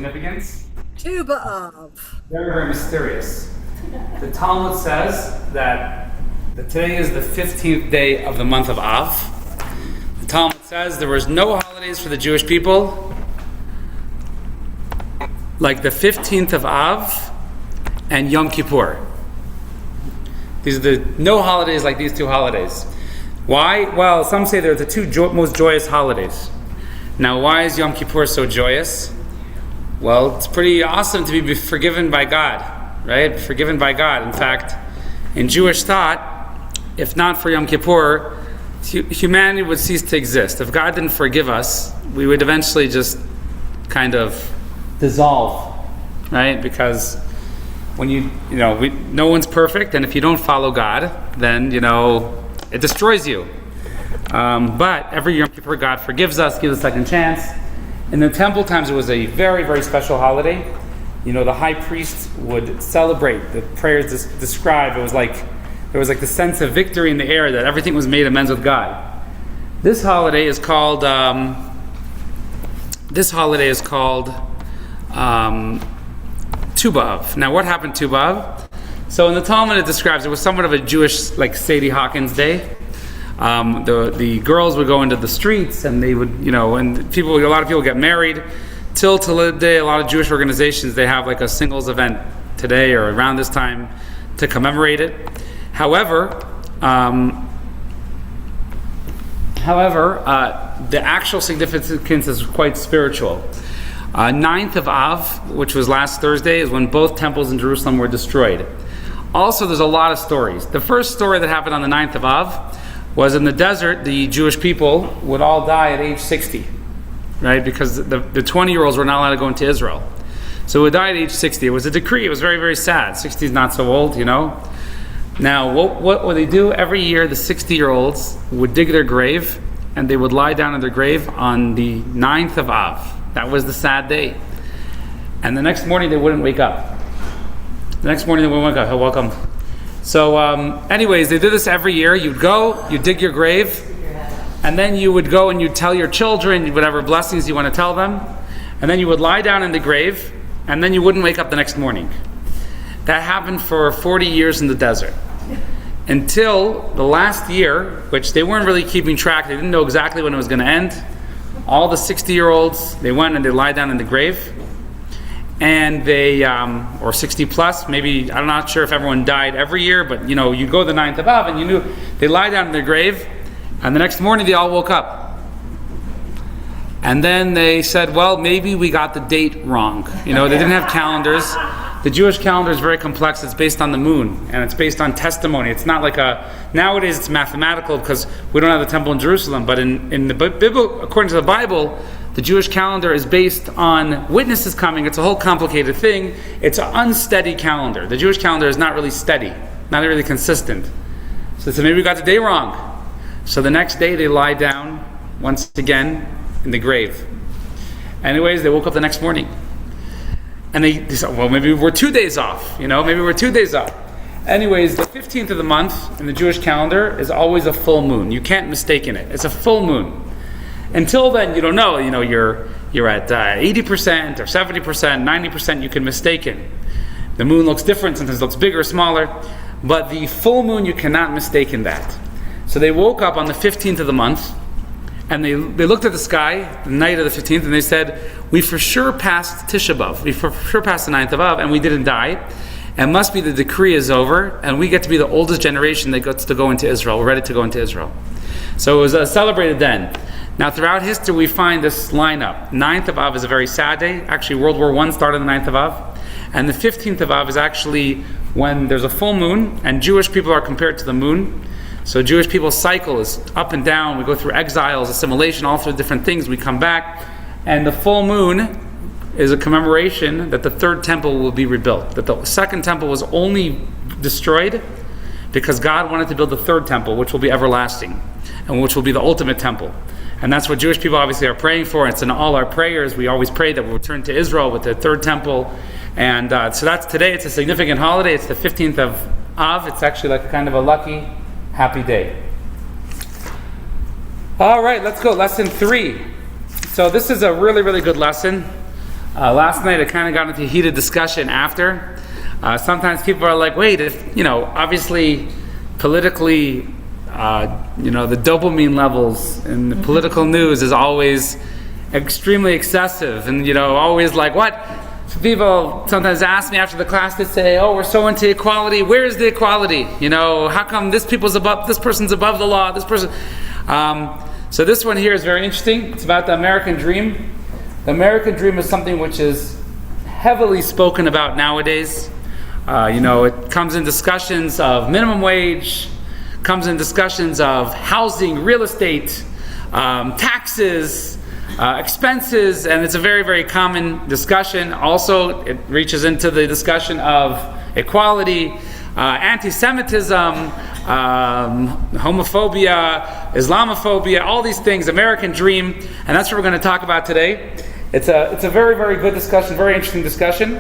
significance? Tu B'Av. Very, very mysterious. The Talmud says that today is the 15th day of the month of Av. The Talmud says there was no holidays for the Jewish people like the 15th of Av and Yom Kippur. These are no holidays like these two holidays. Why? Well, some say they're the two most joyous holidays. Now, why is Yom Kippur so joyous? Well, it's pretty awesome to be forgiven by God, right? Forgiven by God. In fact, in Jewish thought, if not for Yom Kippur, humanity would cease to exist. If God didn't forgive us, we would eventually just kind of dissolve, right? Because when no one's perfect, and if you don't follow God, then, it destroys you. But every Yom Kippur, God forgives us, gives a second chance. In the temple times, it was a very, very special holiday. The high priest would celebrate. The prayers describe. It was like there was like the sense of victory in the air that everything was made amends with God. This holiday is called. Tu B'Av. Now, what happened Tu B'Av? So in the Talmud, it describes it was somewhat of a Jewish, like Sadie Hawkins day. The girls would go into the streets, and they would, and a lot of people get married. Till today, a lot of Jewish organizations, they have like a singles event today or around this time to commemorate it. However, the actual significance is quite spiritual. 9th of Av, which was last Thursday, is when both temples in Jerusalem were destroyed. Also, there's a lot of stories. The first story that happened on the 9th of Av was in the desert. The Jewish people would all die at age 60, right? Because the 20-year-olds were not allowed to go into Israel. So they would die at age 60. It was a decree. It was very, very sad. 60 is not so old, Now, what would they do? Every year, the 60-year-olds would dig their grave, and they would lie down in their grave on the 9th of Av. That was the sad day. And the next morning, they wouldn't wake up. Oh, welcome. So, anyways, they did this every year. You'd go, you'd dig your grave, and then you would go and you'd tell your children whatever blessings you want to tell them, and then you would lie down in the grave, and then you wouldn't wake up the next morning. That happened for 40 years in the desert. Until the last year, which they weren't really keeping track, they didn't know exactly when it was going to end. All the 60-year-olds, they went and they lied down in the grave. And they, or 60 plus, maybe, I'm not sure if everyone died every year, but you go the 9th of Av and you knew they lie down in their grave, and the next morning they all woke up. And then they said, well, maybe we got the date wrong. They didn't have calendars. The Jewish calendar is very complex. It's based on the moon, and it's based on testimony. It's not like nowadays it's mathematical because we don't have the temple in Jerusalem, but in the Bible, according to the Bible, the Jewish calendar is based on witnesses coming. It's a whole complicated thing. It's an unsteady calendar. The Jewish calendar is not really steady, not really consistent. So they said, maybe we got the day wrong. So the next day they lie down once again in the grave. Anyways, they woke up the next morning. And they said, well, maybe we're 2 days off. Maybe we're 2 days off. Anyways, the 15th of the month in the Jewish calendar is always a full moon. You can't mistake it. It's a full moon. Until then, you don't know. You're at 80% or 70%, 90%. You can mistake it. The moon looks different. Sometimes it looks bigger or smaller. But the full moon, you cannot mistake in that. So they woke up on the 15th of the month, and they looked at the sky, the night of the 15th, and they said, we for sure passed Tisha B'Av. We for sure passed the 9th of Av, and we didn't die. And must be the decree is over, and we get to be the oldest generation that gets to go into Israel. We're ready to go into Israel. So it was celebrated then. Now, throughout history, we find this lineup. 9th of Av is a very sad day. Actually, World War I started on the 9th of Av. And the 15th of Av is actually when there's a full moon, and Jewish people are compared to the moon. So Jewish people's cycle is up and down. We go through exiles, assimilation, all through different things. We come back. And the full moon is a commemoration that the third temple will be rebuilt. That the second temple was only destroyed because God wanted to build the third temple, which will be everlasting, and which will be the ultimate temple. And that's what Jewish people obviously are praying for. It's in all our prayers. We always pray that we'll return to Israel with the third temple. And so that's today. It's a significant holiday. It's the 15th of Av. It's actually like kind of a lucky, happy day. All right, let's go. Lesson 3. So this is a really, really good lesson. Last night I kind of got into a heated discussion after. Sometimes people are like, wait, if, obviously politically, the dopamine levels in the political news is always extremely excessive, and always like, what? So people sometimes ask me after the class, they say, oh, we're so into equality. Where's the equality? How come this person's above the law, this person? So this one here is very interesting. It's about the American dream. The American dream is something which is heavily spoken about nowadays. It comes in discussions of minimum wage, comes in discussions of housing, real estate, taxes, expenses, and it's a very, very common discussion. Also, it reaches into the discussion of equality, anti-Semitism, homophobia, Islamophobia, all these things, American dream, and that's what we're going to talk about today. It's a very, very good discussion, very interesting discussion.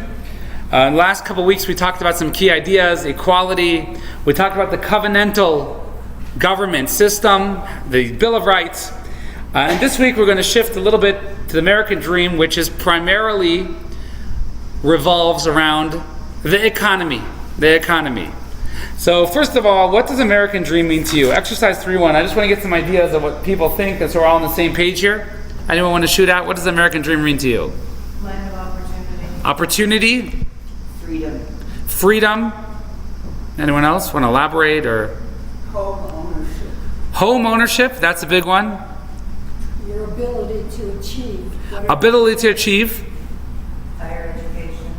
In the last couple of weeks, we talked about some key ideas, equality. We talked about the covenantal government system, the Bill of Rights. And this week, we're going to shift a little bit to the American dream, which is primarily revolves around the economy. The economy. So first of all, what does American dream mean to you? Exercise 3.1. I just want to get some ideas of what people think, so we're all on the same page here. Anyone want to shoot out? What does the American dream mean to you? Land of opportunity. Opportunity? Freedom. Freedom. Anyone else want to elaborate? Or Home ownership. home ownership, that's a big one. Your ability to achieve. Ability to achieve. Higher education.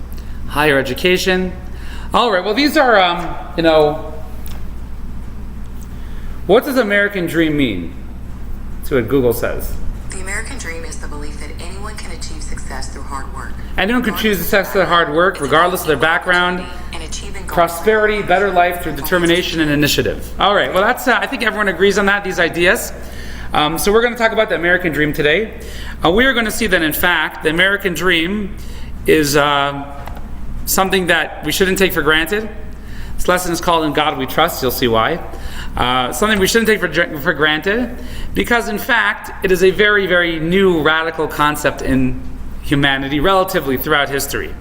Higher education. All right, well, these are, what does American dream mean? That's what Google says. The American dream is the belief that anyone can achieve success through hard work. Anyone can choose success through hard work, regardless of their background. And achieving goals. Prosperity, better life through determination and initiative. All right, well, that's, I think everyone agrees on that, these ideas. So we're going to talk about the American dream today. We are going to see that, in fact, the American dream is something that we shouldn't take for granted. This lesson is called In God We Trust. You'll see why. Something we shouldn't take for granted, because in fact it is a very, very new radical concept in humanity relatively throughout history.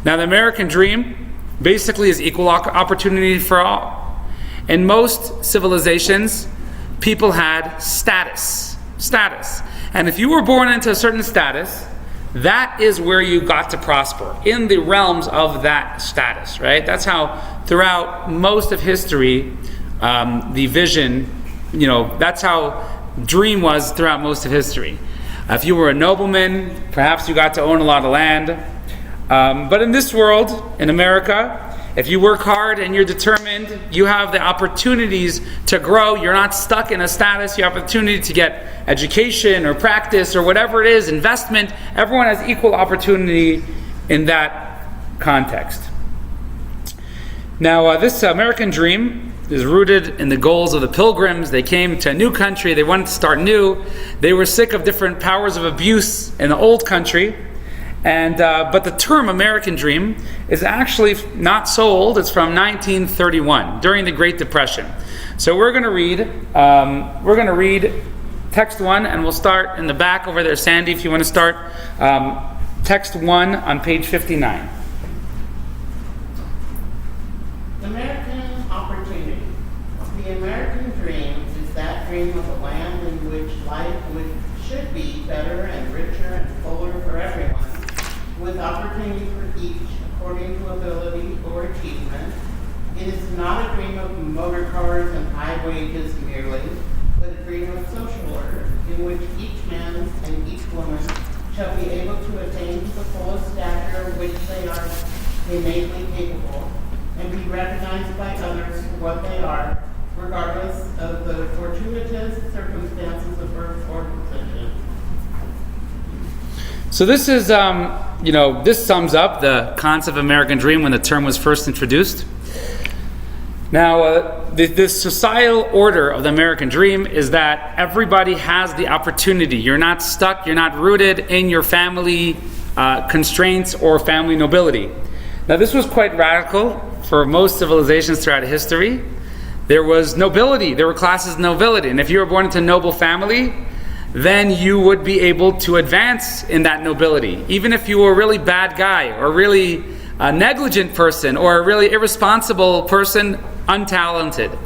Now, the American dream basically is equal opportunity for all. In most civilizations, people had status. And if you were born into a certain status, that is where you got to prosper, in the realms of that status, right? That's how throughout most of history, the vision, that's how dream was throughout most of history. If you were a nobleman, perhaps you got to own a lot of land. But in this world, in America, if you work hard and you're determined, you have the opportunities to grow. You're not stuck in a status. You have opportunity to get education or practice or whatever it is, investment. Everyone has equal opportunity in that context. Now, this American dream is rooted in the goals of the Pilgrims. They came to a new country. They wanted to start new. They were sick of different powers of abuse in the old country. And but the term American dream is actually not so old. It's from 1931, during the Great Depression. So we're going to read text 1, and we'll start in the back over there. Sandy, if you want to start text 1 on page 59. American opportunity. The American dream is that dream of a land in which life should be better and richer and fuller for everyone, with opportunity for each according to ability or achievement. It is not a dream of motor cars and high wages merely, but a dream of social order, in which each man and each woman shall be able to attain to the fullest stature of which they are innately capable, and be recognized by others for what they are, regardless of the fortuitous circumstances of birth or position. So this is, this sums up the concept of American dream when the term was first introduced. Now, the societal order of the American dream is that everybody has the opportunity. You're not stuck, you're not rooted in your family constraints or family nobility. Now, this was quite radical for most civilizations throughout history. There was nobility, there were classes of nobility, and if you were born into a noble family, then you would be able to advance in that nobility. Even if you were a really bad guy, or really a negligent person, or a really irresponsible person, untalented.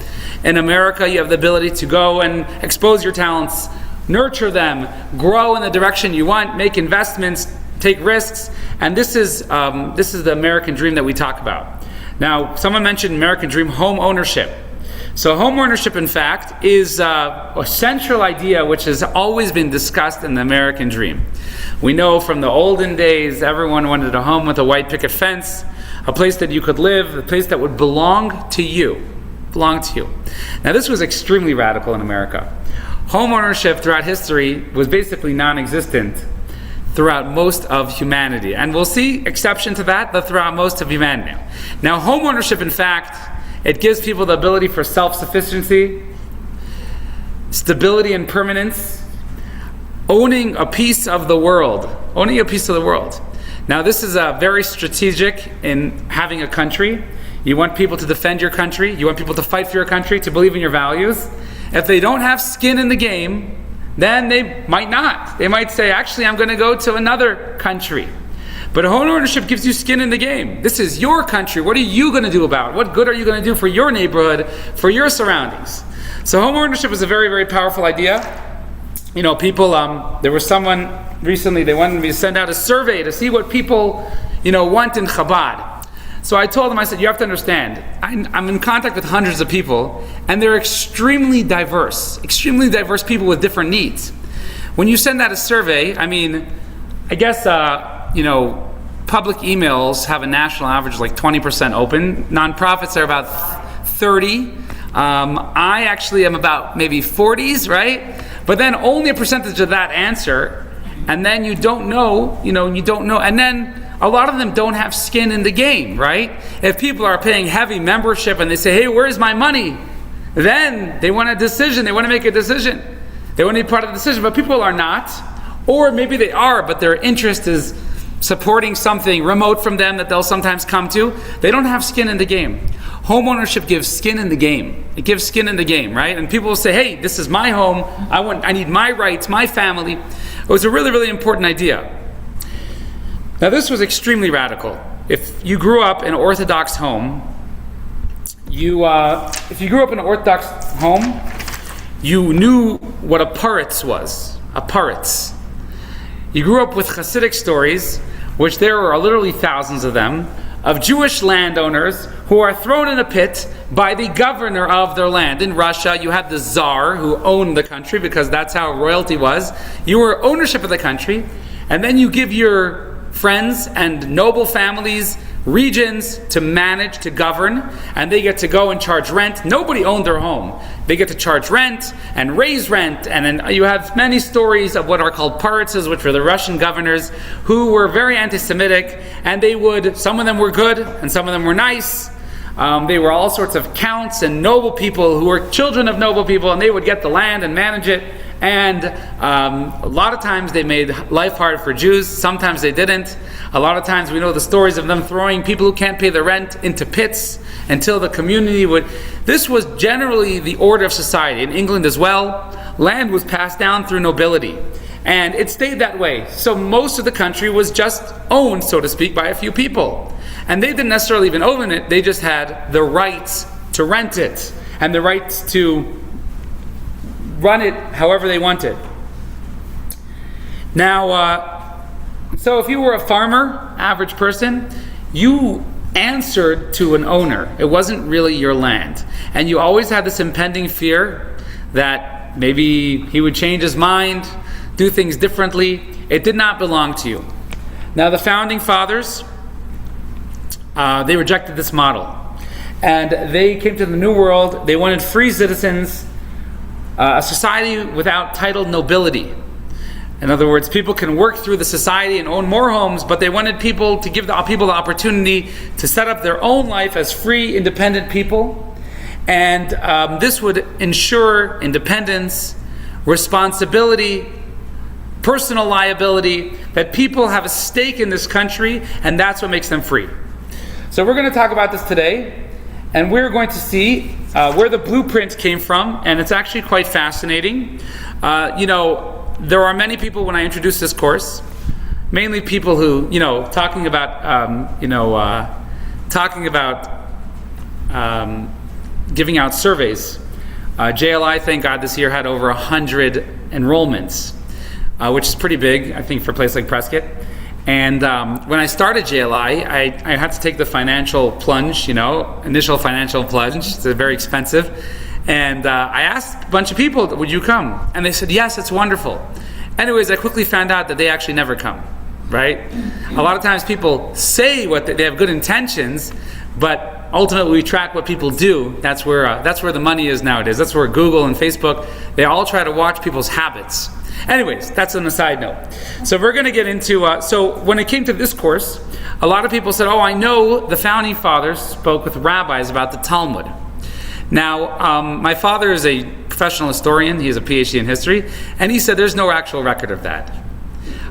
In America, you have the ability to go and expose your talents, nurture them, grow in the direction you want, make investments, take risks, and this is the American dream that we talk about. Now, someone mentioned American dream, home ownership. So home ownership, in fact, is a central idea which has always been discussed in the American dream. We know from the olden days, everyone wanted a home with a white picket fence, a place that you could live, a place that would belong to you. Belong to you. Now, this was extremely radical in America. Home ownership throughout history was basically non-existent throughout most of humanity. And we'll see exception to that, but throughout most of humanity. Now, home ownership, in fact, it gives people the ability for self-sufficiency, stability and permanence, owning a piece of the world. Owning a piece of the world. Now, this is very strategic in having a country. You want people to defend your country. You want people to fight for your country, to believe in your values. If they don't have skin in the game, then they might not. They might say, actually, I'm going to go to another country. But home ownership gives you skin in the game. This is your country. What are you going to do about it? What good are you going to do for your neighborhood, for your surroundings? So home ownership is a very, very powerful idea. You know, people, there was someone recently, they wanted me to send out a survey to see what people, want in Chabad. So I told them, I said, you have to understand, I'm in contact with hundreds of people, and they're extremely diverse people with different needs. When you send out a survey, I guess, public emails have a national average of like 20% open. Nonprofits are about 30. I actually am about maybe 40s, right? But then only a percentage of that answer, and then you don't know, and then a lot of them don't have skin in the game, right? If people are paying heavy membership and they say, hey, where's my money? Then they want a decision, they want to make a decision. They want to be part of the decision, but people are not. Or maybe they are, but their interest is supporting something remote from them that they'll sometimes come to. They don't have skin in the game. Home ownership gives skin in the game. It gives skin in the game, right? And people will say, hey, this is my home. I need my rights, my family. It was a really, really important idea. Now, this was extremely radical. If you grew up in an Orthodox home, you knew what a paritz was. A paritz. You grew up with Hasidic stories, which there are literally thousands of them, of Jewish landowners who are thrown in a pit by the governor of their land. In Russia, you had the Tsar who owned the country because that's how royalty was. You were ownership of the country, and then you give your friends and noble families regions to manage, to govern, and they get to go and charge rent. Nobody owned their home. They get to charge rent and raise rent, and then you have many stories of what are called paritzes, which were the Russian governors who were very anti-Semitic, and some of them were good and some of them were nice. They were all sorts of counts and noble people who were children of noble people, and they would get the land and manage it. And a lot of times they made life hard for Jews. Sometimes they didn't. A lot of times we know the stories of them throwing people who can't pay the rent into pits until the community would. This was generally the order of society. In England as well, land was passed down through nobility. And it stayed that way. So most of the country was just owned, so to speak, by a few people. And they didn't necessarily even own it. They just had the rights to rent it and the rights to run it however they wanted. Now, so if you were a farmer, average person, you answered to an owner. It wasn't really your land. And you always had this impending fear that maybe he would change his mind, do things differently. It did not belong to you. Now, the founding fathers, they rejected this model. And they came to the New World. They wanted free citizens, a society without titled nobility. In other words, people can work through the society and own more homes, but they wanted people to give people the opportunity to set up their own life as free, independent people. And this would ensure independence, responsibility, personal liability, that people have a stake in this country, and that's what makes them free. So we're going to talk about this today, and we're going to see where the blueprint came from, and it's actually quite fascinating. there are many people when I introduce this course, mainly people who, talking about giving out surveys. JLI, thank God, this year had over 100 enrollments, which is pretty big, I think, for a place like Prescott. And when I started JLI, I had to take the financial plunge, initial financial plunge. It's very expensive. And I asked a bunch of people, would you come? And they said, yes, it's wonderful. Anyways, I quickly found out that they actually never come, right? A lot of times people say they have good intentions, but ultimately we track what people do. That's where the money is nowadays. That's where Google and Facebook, they all try to watch people's habits. Anyways, that's on the side note. So we're going to get into, so when it came to this course, a lot of people said, I know the founding fathers spoke with rabbis about the Talmud. Now, my father is a professional historian. He has a PhD in history. And he said there's no actual record of that,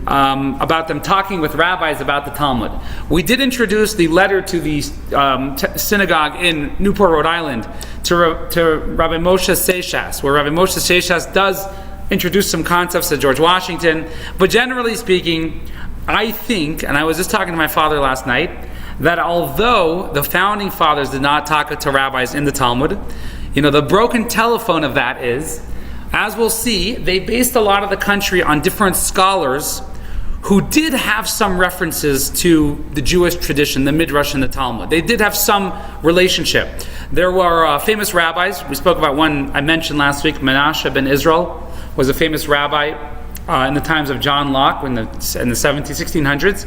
about them talking with rabbis about the Talmud. We did introduce the letter to the synagogue in Newport, Rhode Island, to Rabbi Moshe Seixas, where Rabbi Moshe Seixas does introduce some concepts of George Washington. But generally speaking, I think, and I was just talking to my father last night, that although the founding fathers did not talk to rabbis in the Talmud, the broken telephone of that is, as we'll see, they based a lot of the country on different scholars who did have some references to the Jewish tradition, the Midrash and the Talmud. They did have some relationship. There were famous rabbis. We spoke about one I mentioned last week. Menashe ben Israel was a famous rabbi in the times of John Locke in the 1600s.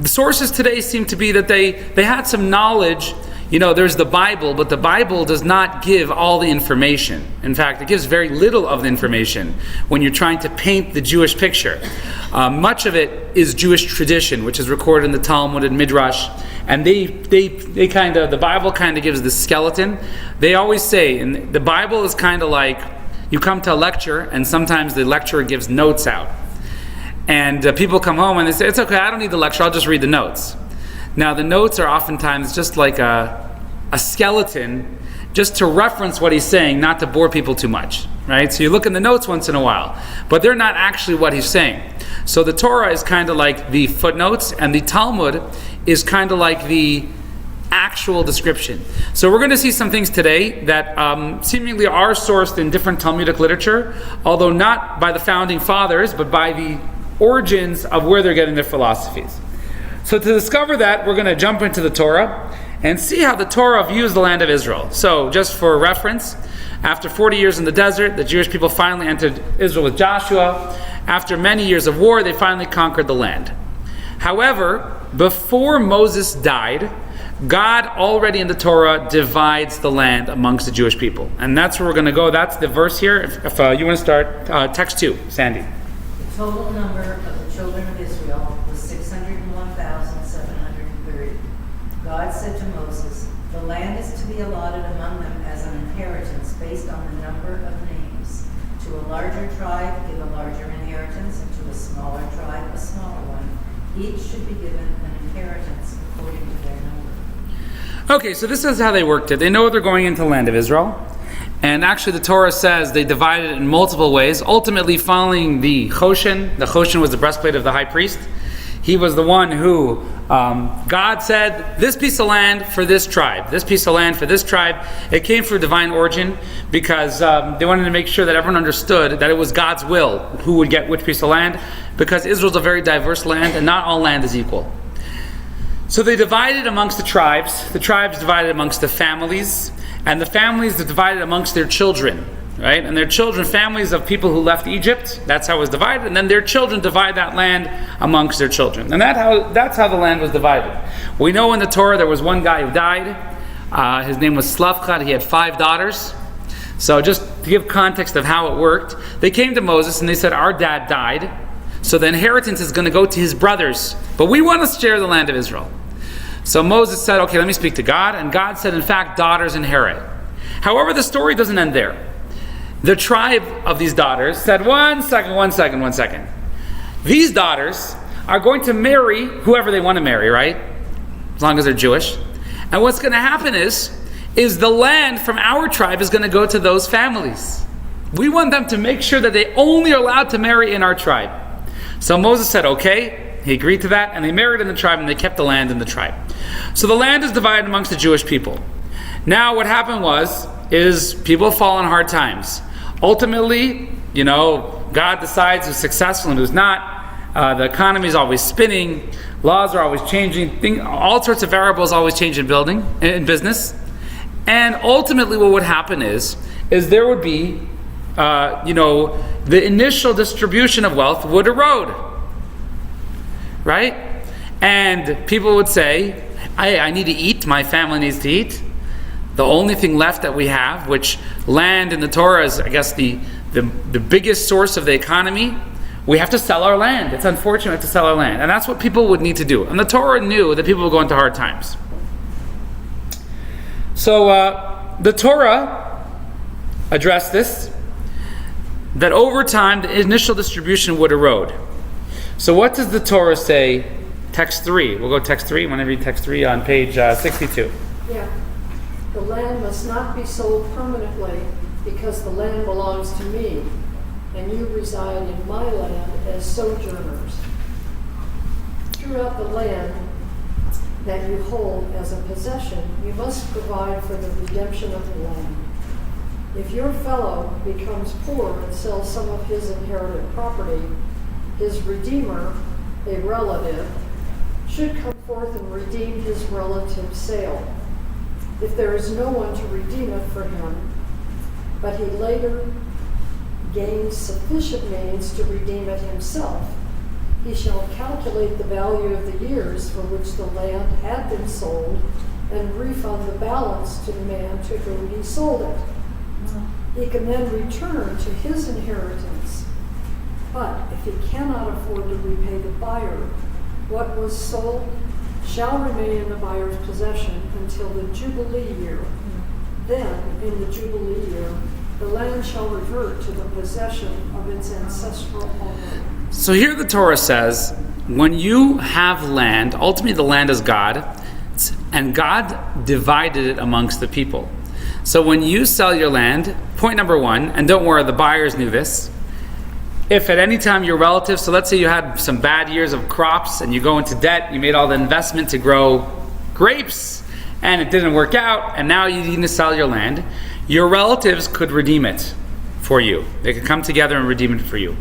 The sources today seem to be that they had some knowledge. There's the Bible, but the Bible does not give all the information. In fact, it gives very little of the information when you're trying to paint the Jewish picture. Much of it is Jewish tradition, which is recorded in the Talmud and Midrash, and the Bible kind of gives the skeleton. They always say, and the Bible is kind of like you come to a lecture, and sometimes the lecturer gives notes out. And people come home and they say, it's okay, I don't need the lecture, I'll just read the notes. Now, the notes are oftentimes just like a skeleton, just to reference what he's saying, not to bore people too much, right? So you look in the notes once in a while, but they're not actually what he's saying. So the Torah is kind of like the footnotes, and the Talmud is kind of like the actual description. So we're going to see some things today that seemingly are sourced in different Talmudic literature, although not by the founding fathers, but by the origins of where they're getting their philosophies. So to discover that, we're going to jump into the Torah and see how the Torah views the land of Israel. So just for reference, after 40 years in the desert, the Jewish people finally entered Israel with Joshua. After many years of war, they finally conquered the land. However, before Moses died, God already in the Torah divides the land amongst the Jewish people. And that's where we're going to go. That's the verse here. If you want to start, text 2, Sandy. The total number of the children of Israel was 601,730. God said to Moses, "The land is to be allotted among them as an inheritance based on the number of names. To a larger tribe give a larger inheritance, and to a smaller tribe a smaller one. Each should be given an inheritance according to their number." Okay, so this is how they worked it. They know they're going into the land of Israel. And actually the Torah says they divided it in multiple ways, ultimately following the Choshen. The Choshen was the breastplate of the high priest. He was the one who, God said, this piece of land for this tribe, this piece of land for this tribe. It came through divine origin because they wanted to make sure that everyone understood that it was God's will who would get which piece of land, because Israel's a very diverse land and not all land is equal. So they divided amongst the tribes divided amongst the families, and the families are divided amongst their children, right? And their children, families of people who left Egypt, that's how it was divided, and then their children divide that land amongst their children. And that's how the land was divided. We know in the Torah there was one guy who died. His name was Slavchad. He had 5 daughters. So just to give context of how it worked, they came to Moses and they said, our dad died, so the inheritance is going to go to his brothers, but we want to share the land of Israel. So Moses said, okay, let me speak to God. And God said, in fact, daughters inherit. However, the story doesn't end there. The tribe of these daughters said, one second. These daughters are going to marry whoever they want to marry, right? As long as they're Jewish. And what's going to happen is the land from our tribe is going to go to those families. We want them to make sure that they only are allowed to marry in our tribe. So Moses said, okay. He agreed to that, and they married in the tribe, and they kept the land in the tribe. So the land is divided amongst the Jewish people. Now what happened is people fall on hard times. Ultimately, God decides who's successful and who's not. The economy is always spinning. Laws are always changing. All sorts of variables always change in business. And ultimately what would happen is there would be, the initial distribution of wealth would erode. Right? And people would say, I need to eat, my family needs to eat. The only thing left that we have, which land in the Torah is, I guess, the biggest source of the economy, we have to sell our land. It's unfortunate to sell our land. And that's what people would need to do. And the Torah knew that people would go into hard times. So the Torah addressed this, that over time the initial distribution would erode. So what does the Torah say? Text 3. We'll go text 3. I want to read text 3 on page 62. Yeah. The land must not be sold permanently, because the land belongs to me, and you reside in my land as sojourners. Throughout the land that you hold as a possession, you must provide for the redemption of the land. If your fellow becomes poor and sells some of his inherited property, his redeemer, a relative, should come forth and redeem his relative's sale. If there is no one to redeem it for him, but he later gains sufficient means to redeem it himself, he shall calculate the value of the years for which the land had been sold and refund the balance to the man to whom he sold it. He can then return to his inheritance. But if he cannot afford to repay the buyer, what was sold shall remain in the buyer's possession until the Jubilee year. Then, in the Jubilee year, the land shall revert to the possession of its ancestral owner. So here the Torah says, when you have land, ultimately the land is God, and God divided it amongst the people. So when you sell your land, point number 1, and don't worry, the buyers knew this, if at any time your relatives, so let's say you had some bad years of crops and you go into debt, you made all the investment to grow grapes and it didn't work out, and now you need to sell your land, your relatives could redeem it for you. They could come together and redeem it for you.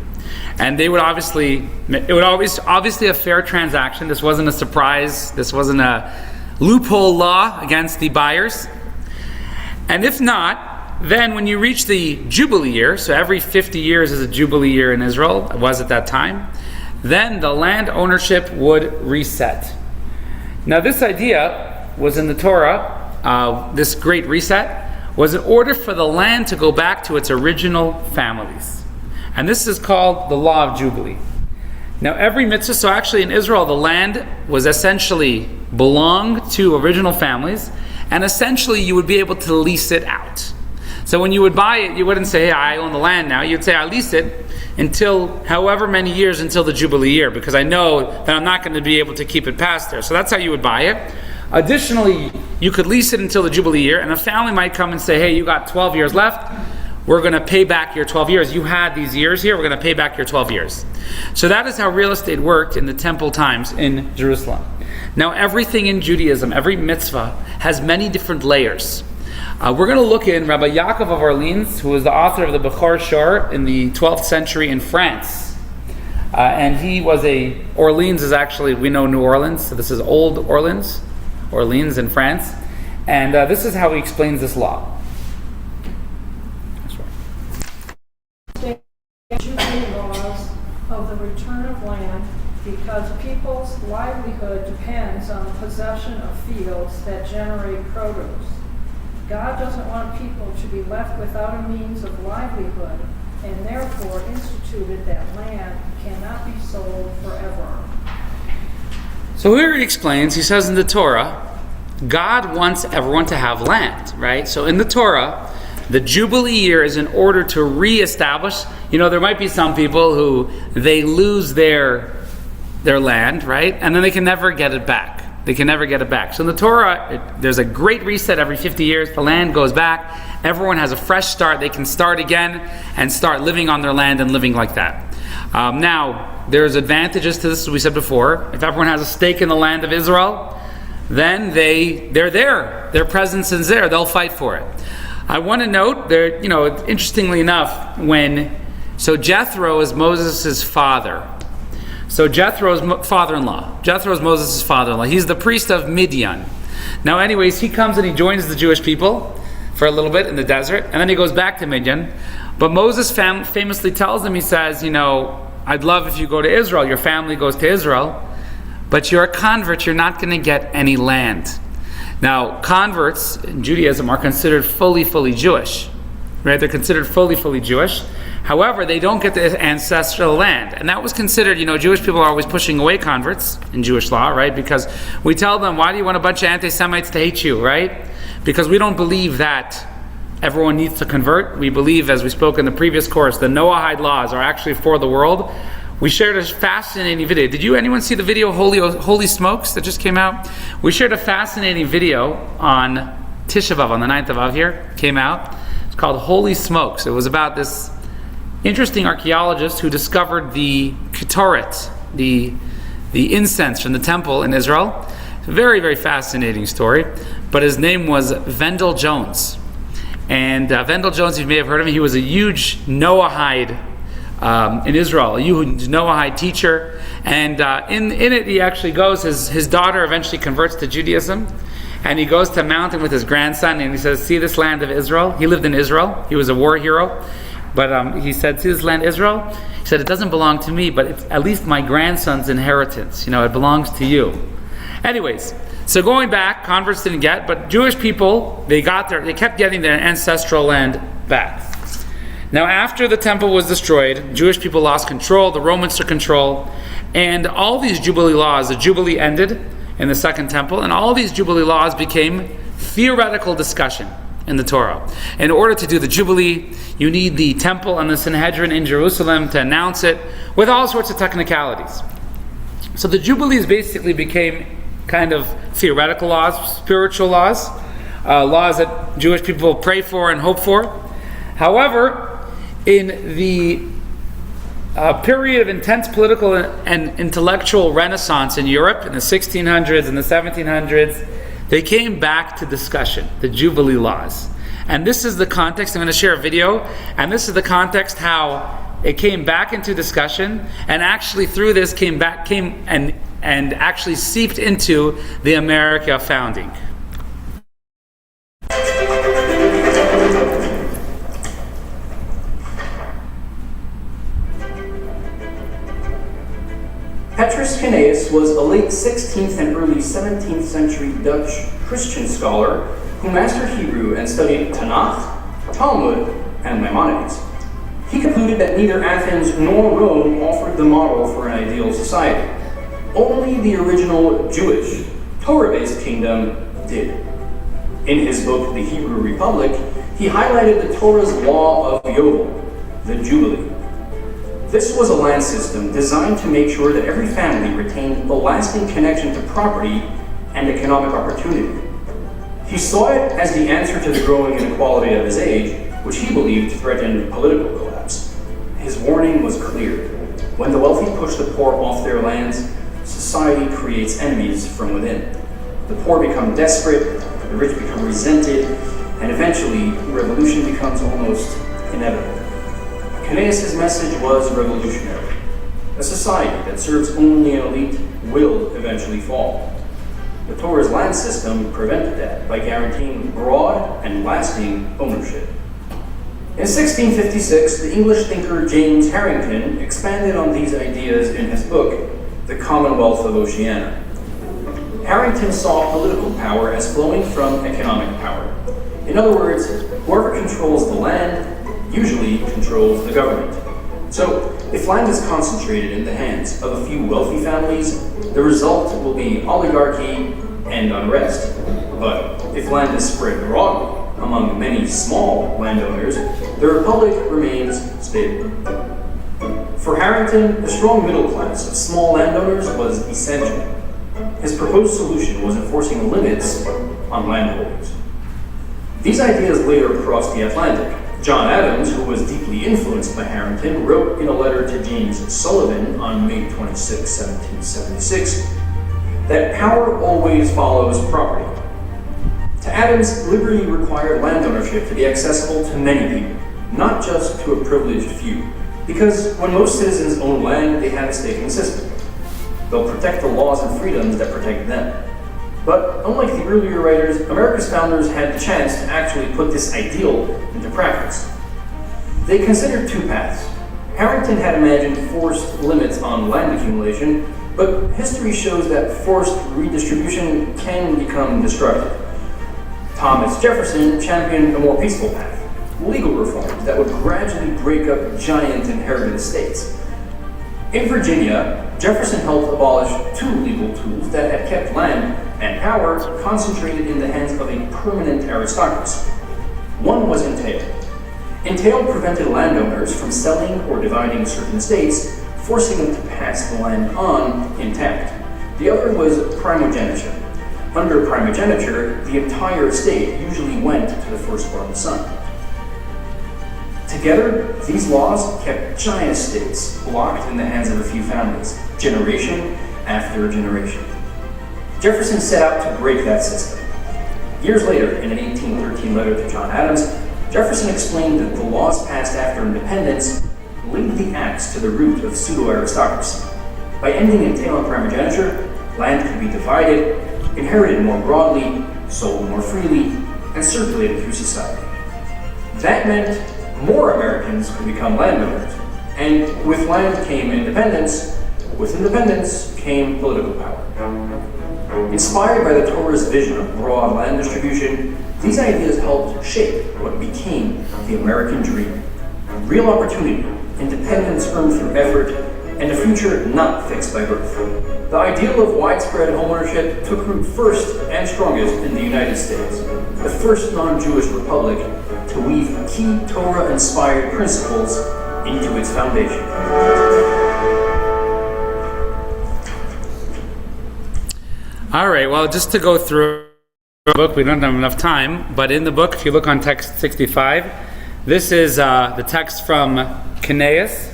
And they would obviously a fair transaction. This wasn't a surprise. This wasn't a loophole law against the buyers. And if not, then when you reach the Jubilee year, so every 50 years is a Jubilee year in Israel, it was at that time, then the land ownership would reset. Now this idea was in the Torah, this great reset, was in order for the land to go back to its original families. And this is called the law of Jubilee. Now every mitzvah, so actually in Israel the land was essentially belonged to original families, and essentially you would be able to lease it out. So when you would buy it, you wouldn't say, hey, I own the land now. You'd say, I lease it until however many years until the Jubilee year, because I know that I'm not going to be able to keep it past there. So that's how you would buy it. Additionally, you could lease it until the Jubilee year, and a family might come and say, hey, you got 12 years left. We're going to pay back your 12 years. You had these years here. We're going to pay back your 12 years. So that is how real estate worked in the temple times in Jerusalem. Now, everything in Judaism, every mitzvah, has many different layers. We're going to look in Rabbi Yaakov of Orleans, who was the author of the Bechor Shor in the 12th century in France. And he was Orleans is actually, we know New Orleans, so this is Old Orleans in France. And this is how he explains this law. Jubilee laws of the return of land, because people's livelihood depends on the possession of fields that generate produce. God doesn't want people to be left without a means of livelihood, and therefore instituted that land cannot be sold forever. So here he explains, he says in the Torah, God wants everyone to have land, right? So in the Torah, the Jubilee year is in order to reestablish, there might be some people who they lose their land, right? And then they can never get it back. They can never get it back. So in the Torah, there's a great reset every 50 years. The land goes back, everyone has a fresh start. They can start again and start living on their land and living like that. Now, there's advantages to this, as we said before. If everyone has a stake in the land of Israel, then they're there. Their presence is there. They'll fight for it. I want to note there, interestingly enough, so Jethro is Moses' father. So Jethro's father-in-law. Jethro is Moses' father-in-law. He's the priest of Midian. Now, anyways, he comes and he joins the Jewish people for a little bit in the desert, and then he goes back to Midian. But Moses famously tells him, he says, I'd love if you go to Israel. Your family goes to Israel, but you're a convert. You're not going to get any land. Now, converts in Judaism are considered fully Jewish. Right? They're considered fully Jewish. However, they don't get the ancestral land. And that was considered, Jewish people are always pushing away converts in Jewish law, right? Because we tell them, why do you want a bunch of anti-Semites to hate you, right? Because we don't believe that everyone needs to convert. We believe, as we spoke in the previous course, the Noahide laws are actually for the world. We shared a fascinating video. Did anyone see the video Holy Smokes that just came out? We shared a fascinating video on Tisha B'Av, on the 9th of Av here, came out. It's called Holy Smokes. It was about this interesting archaeologist who discovered the Ketoret, the incense from the temple in Israel. It's a very, very fascinating story. But his name was Vendel Jones. And Vendel Jones, you may have heard of him, he was a huge Noahide in Israel, a huge Noahide teacher. And in it he actually goes, his daughter eventually converts to Judaism. And he goes to a mountain with his grandson and he says, see this land of Israel? He lived in Israel. He was a war hero. But he said, see this land Israel? He said, it doesn't belong to me, but it's at least my grandson's inheritance. It belongs to you. Anyways, so going back, converts didn't get, but Jewish people, they kept getting their ancestral land back. Now, after the temple was destroyed, Jewish people lost control, the Romans took control, and all these Jubilee laws, the Jubilee ended in the Second Temple, and all these Jubilee laws became theoretical discussion in the Torah. In order to do the Jubilee, you need the temple and the Sanhedrin in Jerusalem to announce it with all sorts of technicalities. So the Jubilees basically became kind of theoretical laws, spiritual laws, laws that Jewish people pray for and hope for. However, in the period of intense political and intellectual renaissance in Europe in the 1600s and the 1700s, they came back to discussion, the Jubilee laws. And this is the context. I'm going to share a video, and this is the context how it came back into discussion, and actually through this came and actually seeped into the America founding. Petrus Cannaeus was a late 16th and early 17th century Dutch Christian scholar who mastered Hebrew and studied Tanakh, Talmud, and Maimonides. He concluded that neither Athens nor Rome offered the model for an ideal society. Only the original Jewish, Torah-based kingdom did. In his book, The Hebrew Republic, he highlighted the Torah's law of Yovel, the Jubilee. This was a land system designed to make sure that every family retained a lasting connection to property and economic opportunity. He saw it as the answer to the growing inequality of his age, which he believed threatened political collapse. His warning was clear. When the wealthy push the poor off their lands, society creates enemies from within. The poor become desperate, the rich become resented, and eventually revolution becomes almost inevitable. Cannaeus' message was revolutionary. A society that serves only an elite will eventually fall. The Torah's land system prevented that by guaranteeing broad and lasting ownership. In 1656, the English thinker James Harrington expanded on these ideas in his book, The Commonwealth of Oceania. Harrington saw political power as flowing from economic power. In other words, whoever controls the land usually controls the government. So, if land is concentrated in the hands of a few wealthy families, the result will be oligarchy and unrest. But if land is spread broadly among many small landowners, the republic remains stable. For Harrington, the strong middle class of small landowners was essential. His proposed solution was enforcing limits on landholdings. These ideas later crossed the Atlantic. John Adams, who was deeply influenced by Harrington, wrote in a letter to James Sullivan on May 26, 1776, that power always follows property. To Adams, liberty required land ownership to be accessible to many people, not just to a privileged few, because when most citizens own land, they have a stake in the system. They'll protect the laws and freedoms that protect them. But unlike the earlier writers, America's founders had the chance to actually put this ideal into practice. They considered two paths. Harrington had imagined forced limits on land accumulation, but history shows that forced redistribution can become destructive. Thomas Jefferson championed a more peaceful path, legal reforms that would gradually break up giant inherited estates. In Virginia, Jefferson helped abolish two legal tools that had kept land and power concentrated in the hands of a permanent aristocracy. One was entail. Entail prevented landowners from selling or dividing certain estates, forcing them to pass the land on intact. The other was primogeniture. Under primogeniture, the entire estate usually went to the firstborn son. Together, these laws kept giant estates locked in the hands of a few families, generation after generation. Jefferson set out to break that system. Years later, in an 1813 letter to John Adams, Jefferson explained that the laws passed after independence laid the axe to the root of pseudo-aristocracy. By ending entail and primogeniture, land could be divided, inherited more broadly, sold more freely, and circulated through society. That meant more Americans could become landowners, and with land came independence, with independence came political power. Inspired by the Torah's vision of broad land distribution, these ideas helped shape what became the American dream. Real opportunity, independence earned through effort, and a future not fixed by birth. The ideal of widespread homeownership took root first and strongest in the United States, the first non-Jewish republic to weave key Torah-inspired principles into its foundation. All right, well, just to go through the book, we don't have enough time, but in the book, if you look on text 65, this is the text from Cineas.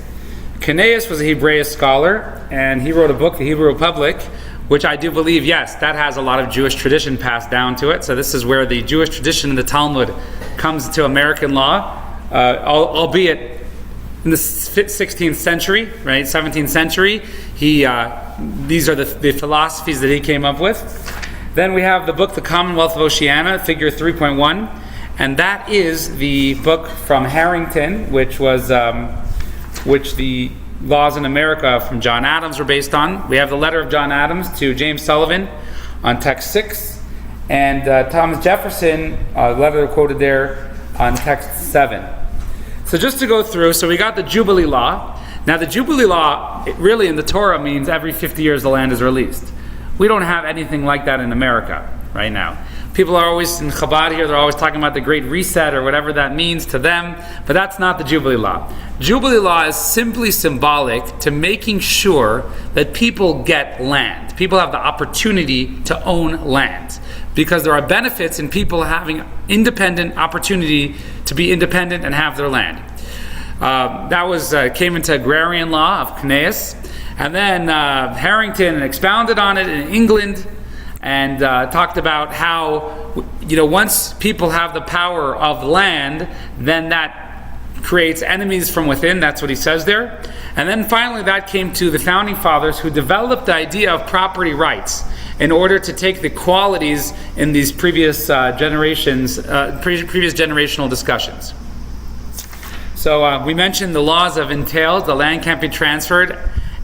Cineas was a Hebrew scholar, and he wrote a book, The Hebrew Republic, which I do believe, yes, that has a lot of Jewish tradition passed down to it. So this is where the Jewish tradition in the Talmud comes to American law, albeit in the 16th century, right, 17th century. These are the philosophies that he came up with. Then we have the book, The Commonwealth of Oceania, figure 3.1, and that is the book from Harrington, which the laws in America from John Adams were based on. We have the letter of John Adams to James Sullivan on text 6, and Thomas Jefferson, letter quoted there on text 7. So just to go through, so we got the Jubilee Law. Now the Jubilee Law, it really in the Torah means every 50 years the land is released. We don't have anything like that in America right now. People are always, in Chabad here, they're always talking about the Great Reset or whatever that means to them, but that's not the Jubilee Law. Jubilee Law is simply symbolic to making sure that people get land. People have the opportunity to own land, because there are benefits in people having independent opportunity to be independent and have their land. That came into agrarian law of Cineas, and then Harrington expounded on it in England, and talked about how, once people have the power of land, then that creates enemies from within. That's what he says there. And then finally that came to the founding fathers, who developed the idea of property rights in order to take the qualities in these previous generational discussions. So we mentioned the laws of entails. The land can't be transferred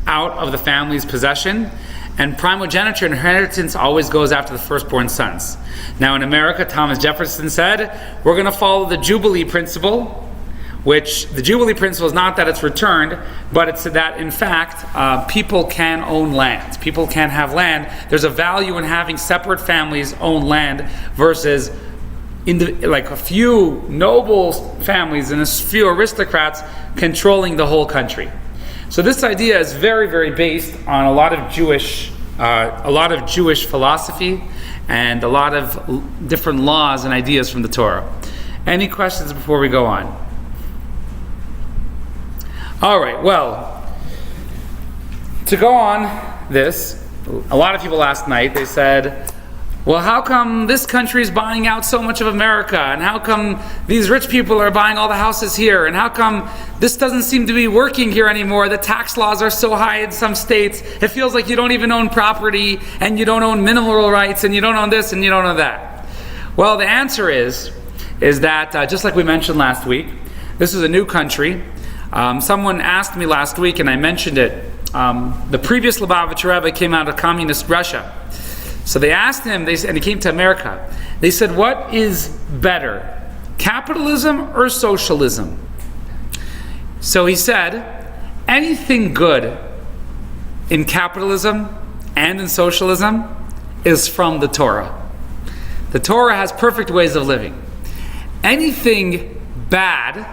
out of the family's possession. And primogeniture, inheritance, always goes after the firstborn sons. Now in America, Thomas Jefferson said, we're going to follow the Jubilee principle, which the Jubilee principle is not that it's returned, but it's that in fact people can own land. People can have land. There's a value in having separate families own land versus like a few noble families and a few aristocrats controlling the whole country. So this idea is very, very based on a lot of Jewish a lot of Jewish philosophy and a lot of different laws and ideas from the Torah. Any questions before we go on? All right, well, to go on this, a lot of people last night, they said, well, how come this country is buying out so much of America? And how come these rich people are buying all the houses here? And how come this doesn't seem to be working here anymore? The tax laws are so high in some states, it feels like you don't even own property, and you don't own mineral rights, and you don't own this, and you don't own that. Well, the answer is that, just like we mentioned last week, this is a new country. Someone asked me last week, and I mentioned it. The previous Lubavitcher Rebbe came out of communist Russia. So they asked him, and he came to America. They said, what is better, capitalism or socialism? So he said, anything good in capitalism and in socialism is from the Torah. The Torah has perfect ways of living. Anything bad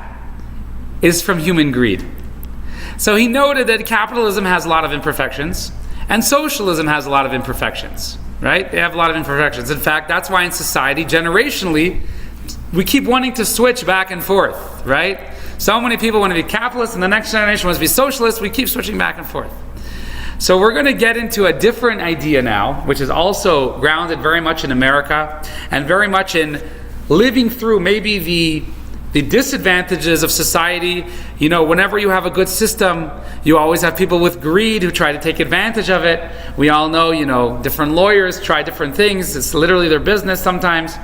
is from human greed. So he noted that capitalism has a lot of imperfections, and socialism has a lot of imperfections. Right? They have a lot of imperfections. In fact, that's why in society, generationally, we keep wanting to switch back and forth, right? So many people want to be capitalists, and the next generation wants to be socialist. We keep switching back and forth. So we're going to get into a different idea now, which is also grounded very much in America, and very much in living through maybe the disadvantages of society. You know, whenever you have a good system, you always have people with greed who try to take advantage of it. We all know, different lawyers try different things. It's literally their business sometimes.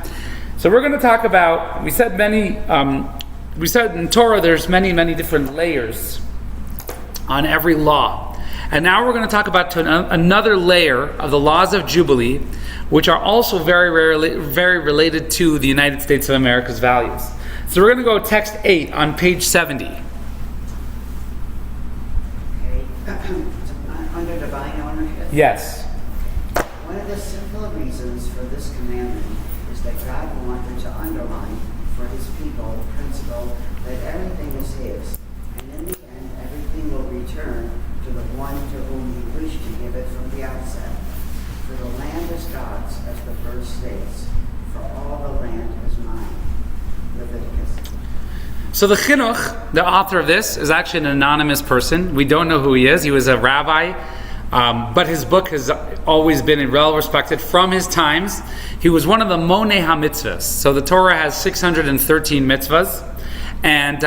So we're going to talk about, we said in Torah there's many, many different layers on every law. And now we're going to talk about another layer of the laws of Jubilee, which are also very related to the United States of America's values. So we're going to go text 8 on page 70. Okay. Under divine ownership? Yes. One of the simple reasons for this commandment is that God wanted to underline for his people the principle that everything is his, and in the end, everything will return to the one to whom he wished to give it from the outset. For the land is God's, as the verse states, for all the land is mine. Leviticus. So the Chinuch, the author of this, is actually an anonymous person. We don't know who he is. He was a rabbi, but his book has always been well respected from his times. He was one of the Monei HaMitzvahs. So the Torah has 613 mitzvahs, and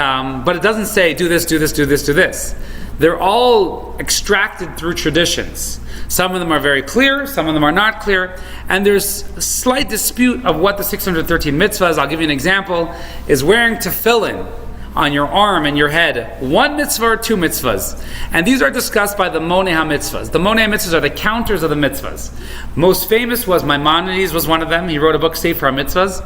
but it doesn't say do this, do this, do this, do this. They're all extracted through traditions. Some of them are very clear, some of them are not clear, and there's a slight dispute of what the 613 mitzvahs, I'll give you an example, is wearing tefillin on your arm and your head. One mitzvah or two mitzvahs. And these are discussed by the Monei HaMitzvahs. The Monei HaMitzvahs are the counters of the mitzvahs. Most famous was Maimonides, was one of them. He wrote a book, Sefer HaMitzvahs.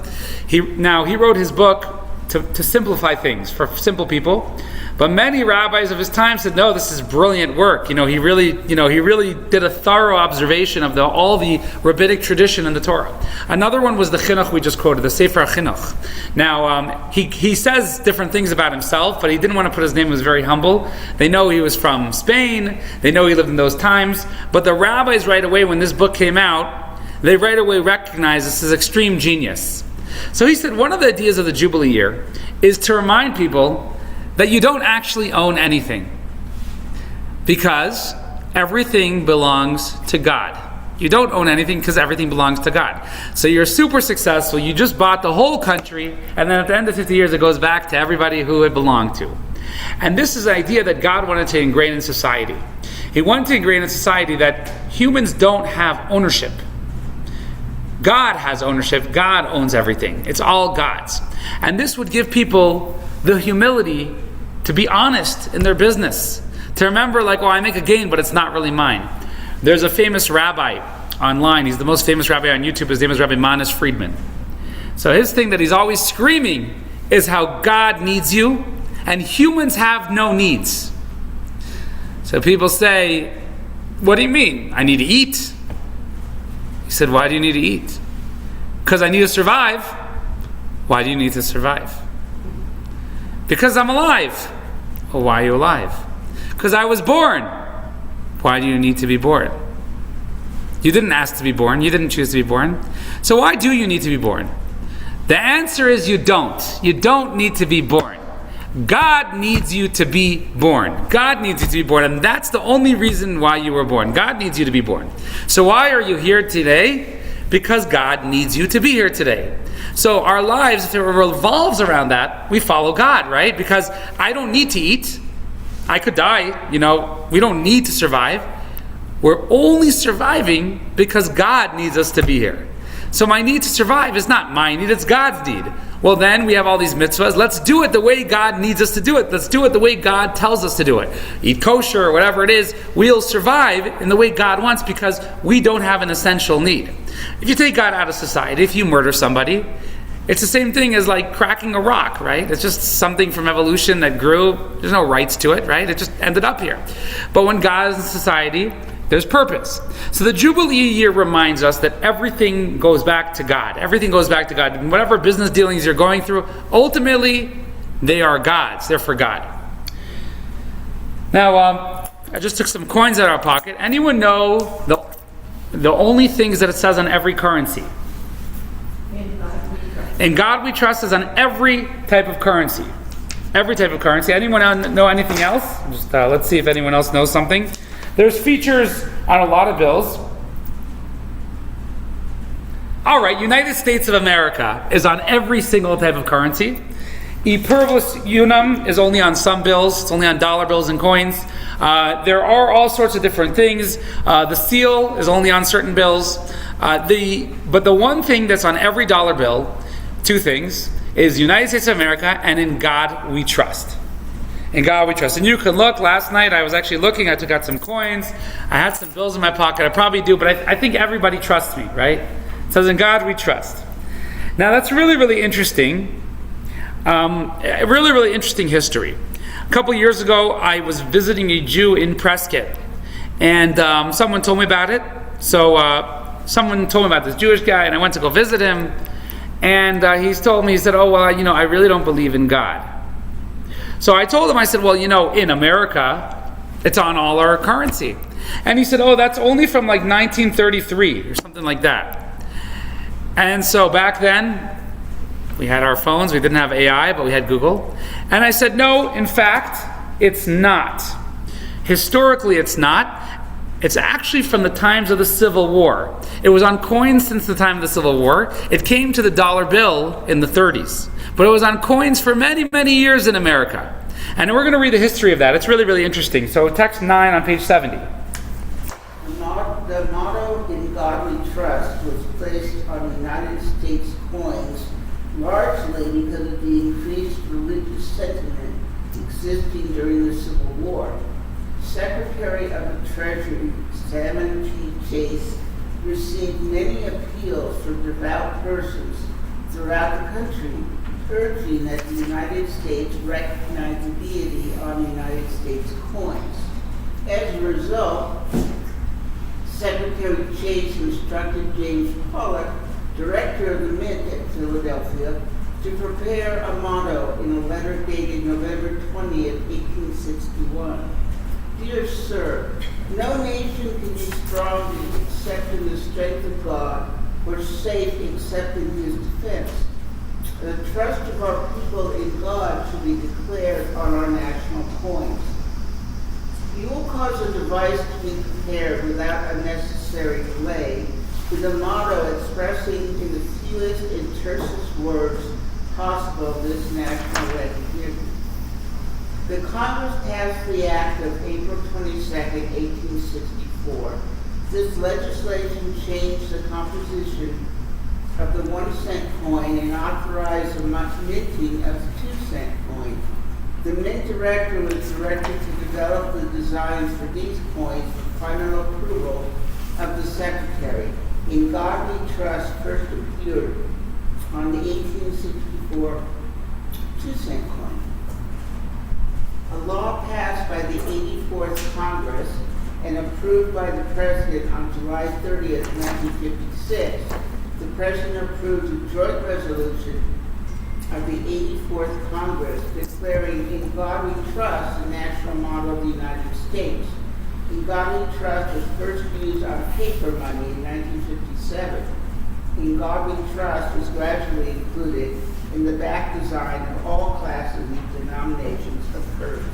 He wrote his book to simplify things for simple people. But many rabbis of his time said, no, this is brilliant work. He really did a thorough observation of all the rabbinic tradition in the Torah. Another one was the Chinuch we just quoted, the Sefer HaChinuch. Now, he says different things about himself, but he didn't want to put his name. He was very humble. They know he was from Spain. They know he lived in those times. But the rabbis right away, when this book came out, they right away recognized this as extreme genius. So he said one of the ideas of the Jubilee year is to remind people that you don't actually own anything, because everything belongs to God. You don't own anything because everything belongs to God. So you're super successful, you just bought the whole country, and then at the end of 50 years it goes back to everybody who it belonged to. And this is an idea that God wanted to ingrain in society. He wanted to ingrain in society that humans don't have ownership. God has ownership. God owns everything. It's all God's. And this would give people the humility to be honest in their business. To remember, I make a gain, but it's not really mine. There's a famous rabbi online. He's the most famous rabbi on YouTube. His name is Rabbi Manis Friedman. So his thing that he's always screaming is how God needs you, and humans have no needs. So people say, what do you mean? I need to eat. He said, why do you need to eat? Because I need to survive. Why do you need to survive? Because I'm alive. Well, why are you alive? Because I was born. Why do you need to be born? You didn't ask to be born. You didn't choose to be born. So why do you need to be born? The answer is you don't. You don't need to be born. God needs you to be born. God needs you to be born, and that's the only reason why you were born. God needs you to be born. So why are you here today? Because God needs you to be here today. So our lives, if it revolves around that, we follow God, right? Because I don't need to eat. I could die. We don't need to survive. We're only surviving because God needs us to be here. So my need to survive is not my need, it's God's need. Well, then we have all these mitzvahs. Let's do it the way God needs us to do it. Let's do it the way God tells us to do it. Eat kosher or whatever it is. We'll survive in the way God wants because we don't have an essential need. If you take God out of society, if you murder somebody, it's the same thing as like cracking a rock, right? It's just something from evolution that grew. There's no rights to it, right? It just ended up here. But when God is in society, there's purpose. So the Jubilee year reminds us that everything goes back to God. Everything goes back to God. Whatever business dealings you're going through, ultimately, they are God's. They're for God. Now, I just took some coins out of our pocket. Anyone know the only things that it says on every currency? In God we trust is on every type of currency. Every type of currency. Anyone know anything else? Just let's see if anyone else knows something. There's features on a lot of bills. All right, United States of America is on every single type of currency. E pluribus unum is only on some bills. It's only on dollar bills and coins. There are all sorts of different things. The seal is only on certain bills. But the one thing that's on every dollar bill, two things, is United States of America and in God we trust. In God we trust. And you can look, last night I was actually looking, I took out some coins, I had some bills in my pocket, I probably do, but I think everybody trusts me, right? It says in God we trust. Now that's really, really interesting. Really, really interesting history. A couple years ago, I was visiting a Jew in Prescott, and someone told me about it. So someone told me about this Jewish guy, and I went to go visit him, and he said, oh, well, I really don't believe in God. So I told him, I said, well, in America, it's on all our currency. And he said, oh, that's only from like 1933 or something like that. And so back then, we had our phones, we didn't have AI, but we had Google. And I said, no, in fact, it's not. Historically, it's not. It's actually from the times of the Civil War. It was on coins since the time of the Civil War. It came to the dollar bill in the 30s. But it was on coins for many, many years in America. And we're going to read the history of that. It's really, really interesting. So text 9 on page 70. The motto "In God We Trust" was placed on United States coins largely because of the increased religious sentiment existing during the Civil War. Secretary of the Treasury Salmon P. Chase received many appeals from devout persons throughout the country urging that the United States recognize the deity on the United States coins. As a result, Secretary Chase instructed James Pollock, director of the Mint at Philadelphia, to prepare a motto in a letter dated November 20th, 1861. Dear Sir, no nation can be strong except in the strength of God, or safe except in his defense. The trust of our people in God should be declared on our national coins. You will cause a device to be prepared without unnecessary delay, with a motto expressing in the fewest and tersest words possible this national recognition. The Congress passed the Act of April 22nd, 1864. This legislation changed the composition of the 1-cent coin and authorized the minting of the 2-cent coin. The Mint Director was directed to develop the designs for these coins for final approval of the Secretary. In God We Trust first appeared on the 1864 2-cent coin. A law passed by the 84th Congress and approved by the President on July 30th, 1956. The President approved a joint resolution of the 84th Congress declaring "In God We Trust" the national motto of the United States. In God We Trust was first used on paper money in 1957. In God We Trust was gradually included in the back design of all classes and denominations of currency.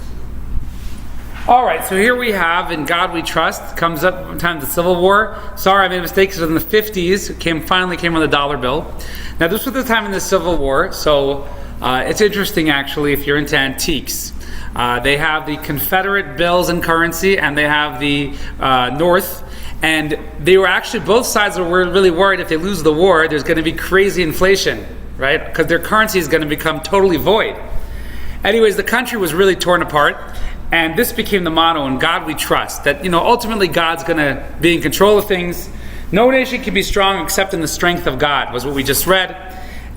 All right, so here we have In God We Trust. Comes up from the time of the Civil War. Sorry, I made mistakes. It was in the 50s. It finally came on the dollar bill. Now, this was the time in the Civil War, so it's interesting, actually, if you're into antiques. They have the Confederate bills and currency, and they have the North. And they were actually, both sides were really worried if they lose the war, there's going to be crazy inflation, right? Because their currency is going to become totally void. Anyways, the country was really torn apart. And this became the motto, In God We Trust, that, ultimately God's going to be in control of things. No nation can be strong except in the strength of God, was what we just read.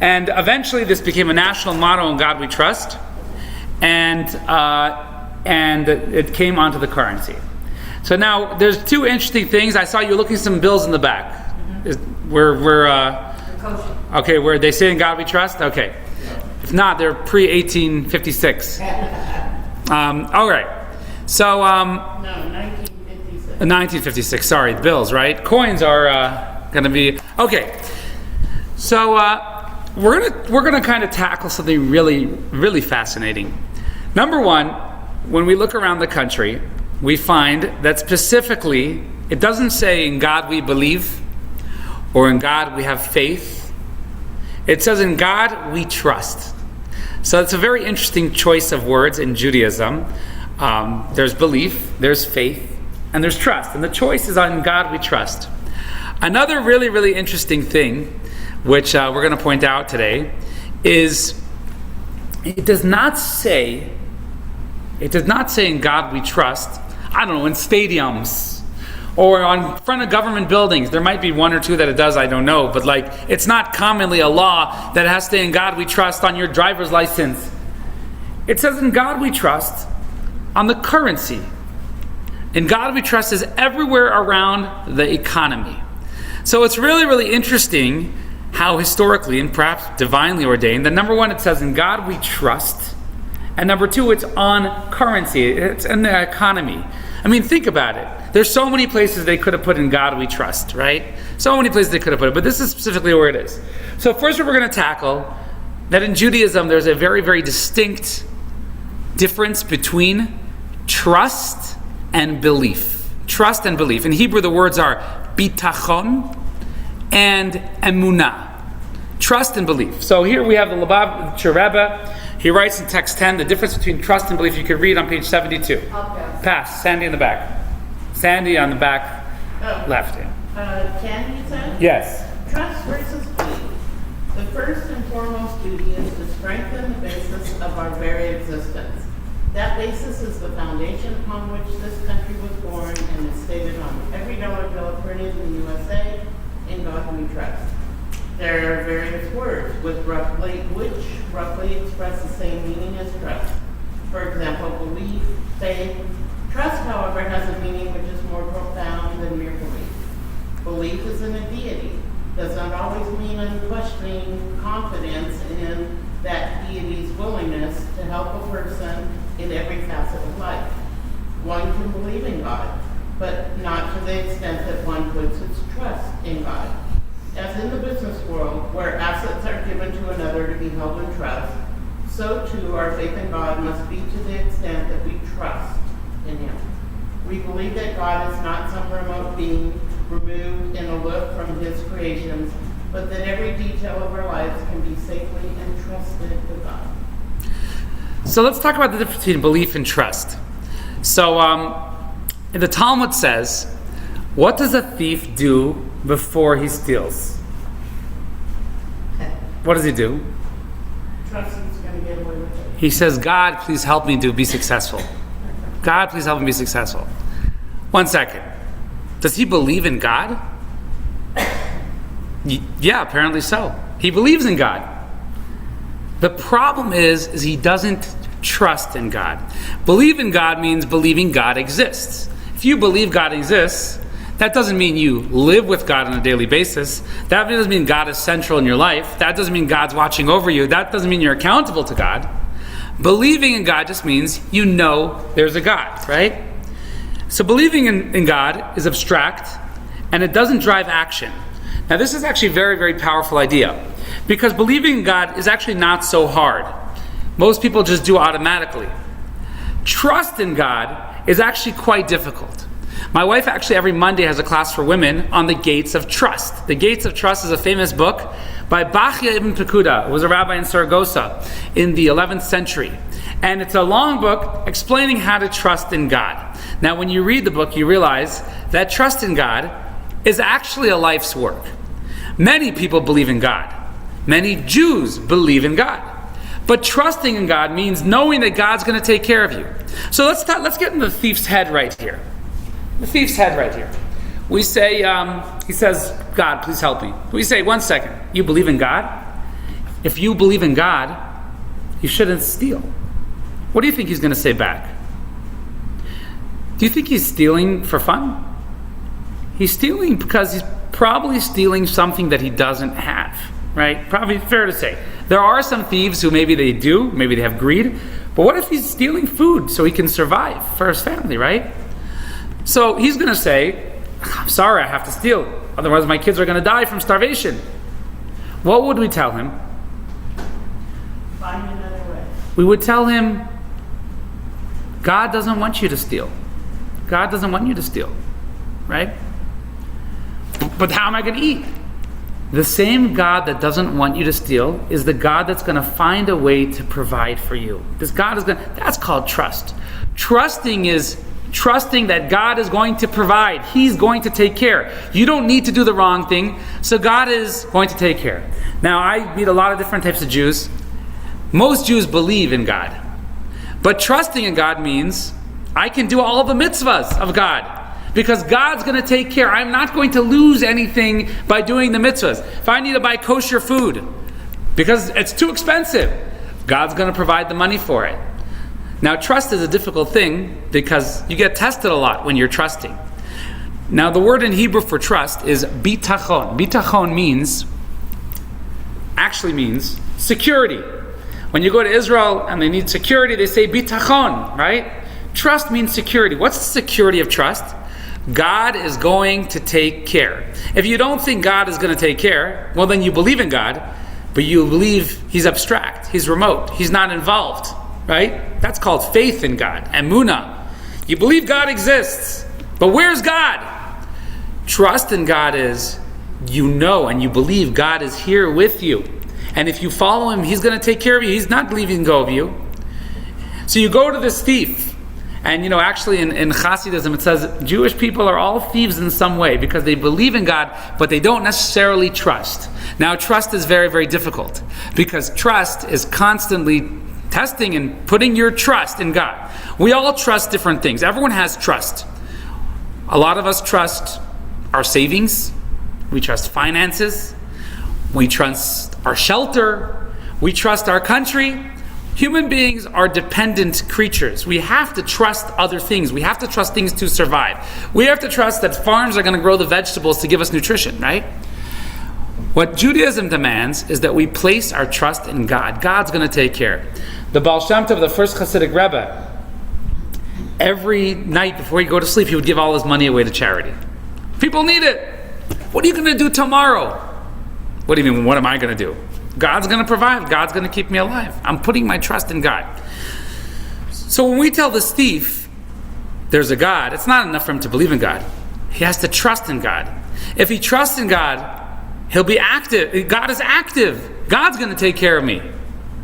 And eventually this became a national motto, In God We Trust. And it came onto the currency. So now, there's two interesting things. I saw you looking some bills in the back. Okay, where they say In God We Trust? Okay. If not, they're pre-1856. All right. So, No, 1956. 1956. Sorry, the bills, right? Coins are going to be okay. So we're gonna kind of tackle something really, really fascinating. Number one, when we look around the country, we find that specifically it doesn't say In God we believe or In God we have faith. It says In God we trust. So it's a very interesting choice of words in Judaism. There's belief, there's faith, and there's trust. And the choice is on God we trust. Another really, really interesting thing, which we're going to point out today, is it does not say In God we trust, I don't know, in stadiums or on front of government buildings. There might be one or two that it does, I don't know. But it's not commonly a law that has to In God we trust on your driver's license. It says In God we trust on the currency. In God we trust is everywhere around the economy. So it's really, really interesting how historically and perhaps divinely ordained that number one, it says In God we trust. And number two, it's on currency. It's in the economy. I mean, think about it. There's so many places they could have put In God we trust, right? So many places they could have put it, but this is specifically where it is. So first what we're going to tackle, that in Judaism there's a very, very distinct difference between trust and belief. Trust and belief. In Hebrew the words are bitachon and emunah. Trust and belief. So here we have the Lubavitcher Rebbe. He writes in text 10 the difference between trust and belief. You can read on page 72. Pass. Sandy in the back. Sandy on the back left. Can you say? Yes. Trust versus belief. The first and foremost duty is to strengthen the basis of our very existence. That basis is the foundation upon which this country was born and is stated on every dollar bill printed in the USA. In God we trust. There are various words which roughly express the same meaning as trust. For example, belief, faith. Trust, however, has a meaning which is more profound than mere belief. Belief is in a deity. Does not always mean unquestioning confidence in that deity's willingness to help a person in every facet of life. One can believe in God, but not to the extent that one puts its trust in God. As in the business world, where assets are given to another to be held in trust, so too our faith in God must be to the extent that we trust in Him. We believe that God is not some remote being removed and aloof from His creations, but that every detail of our lives can be safely entrusted to God. So let's talk about the difference between belief and trust. So the Talmud says, what does a thief do before he steals? What does he do? Trust he's going to get away with it. He says, God, please help me to be successful. God, please help me be successful. 1 second. Does he believe in God? Yeah, apparently so. He believes in God. The problem is he doesn't trust in God. Believe in God means believing God exists. If you believe God exists, that doesn't mean you live with God on a daily basis. That doesn't mean God is central in your life. That doesn't mean God's watching over you. That doesn't mean you're accountable to God. Believing in God just means you know there's a God, right? So believing in God is abstract, and it doesn't drive action. Now this is actually a very, very powerful idea, because believing in God is actually not so hard. Most people just do it automatically. Trust in God is actually quite difficult. My wife actually every Monday has a class for women on the Gates of Trust. The Gates of Trust is a famous book by Bachya ibn Pekuda, who was a rabbi in Saragossa in the 11th century. And it's a long book explaining how to trust in God. Now when you read the book, you realize that trust in God is actually a life's work. Many people believe in God. Many Jews believe in God. But trusting in God means knowing that God's going to take care of you. So let's get in the thief's head right here. The thief's head right here. We say, he says, God, please help me. We say, 1 second, you believe in God? If you believe in God, you shouldn't steal. What do you think he's going to say back? Do you think he's stealing for fun? He's stealing because he's probably stealing something that he doesn't have, right? Probably fair to say. There are some thieves who maybe they do, maybe they have greed, but what if he's stealing food so he can survive for his family, right? So he's going to say, I'm sorry, I have to steal. Otherwise my kids are going to die from starvation. What would we tell him? Find another way. We would tell him, God doesn't want you to steal. God doesn't want you to steal, right? But how am I going to eat? The same God that doesn't want you to steal is the God that's going to find a way to provide for you. This God is that's called trust. Trusting is trusting that God is going to provide. He's going to take care. You don't need to do the wrong thing, so God is going to take care. Now, I meet a lot of different types of Jews. Most Jews believe in God. But trusting in God means I can do all the mitzvahs of God, because God's going to take care. I'm not going to lose anything by doing the mitzvahs. If I need to buy kosher food because it's too expensive, God's going to provide the money for it. Now, trust is a difficult thing because you get tested a lot when you're trusting. Now, the word in Hebrew for trust is bitachon. Bitachon actually means security. When you go to Israel and they need security, they say bitachon, right? Trust means security. What's the security of trust? God is going to take care. If you don't think God is going to take care, well then you believe in God, but you believe He's abstract, He's remote, He's not involved, right? That's called faith in God, emunah. You believe God exists, but where's God? Trust in God is you know and you believe God is here with you. And if you follow Him, He's going to take care of you. He's not leaving go of you. So you go to this thief. And actually in Hasidism it says Jewish people are all thieves in some way because they believe in God, but they don't necessarily trust. Now trust is very, very difficult because trust is constantly testing and putting your trust in God. We all trust different things. Everyone has trust. A lot of us trust our savings. We trust finances. We trust our shelter. We trust our country. Human beings are dependent creatures. We have to trust other things. We have to trust things to survive. We have to trust that farms are going to grow the vegetables to give us nutrition, right? What Judaism demands is that we place our trust in God. God's going to take care. The Baal Shem Tov, the first Hasidic Rebbe, every night before he go to sleep, he would give all his money away to charity. People need it. What are you going to do tomorrow? What do you mean, what am I going to do? God's going to provide. God's going to keep me alive. I'm putting my trust in God. So when we tell this thief there's a God, it's not enough for him to believe in God. He has to trust in God. If he trusts in God, he'll be active. God is active. God's going to take care of me.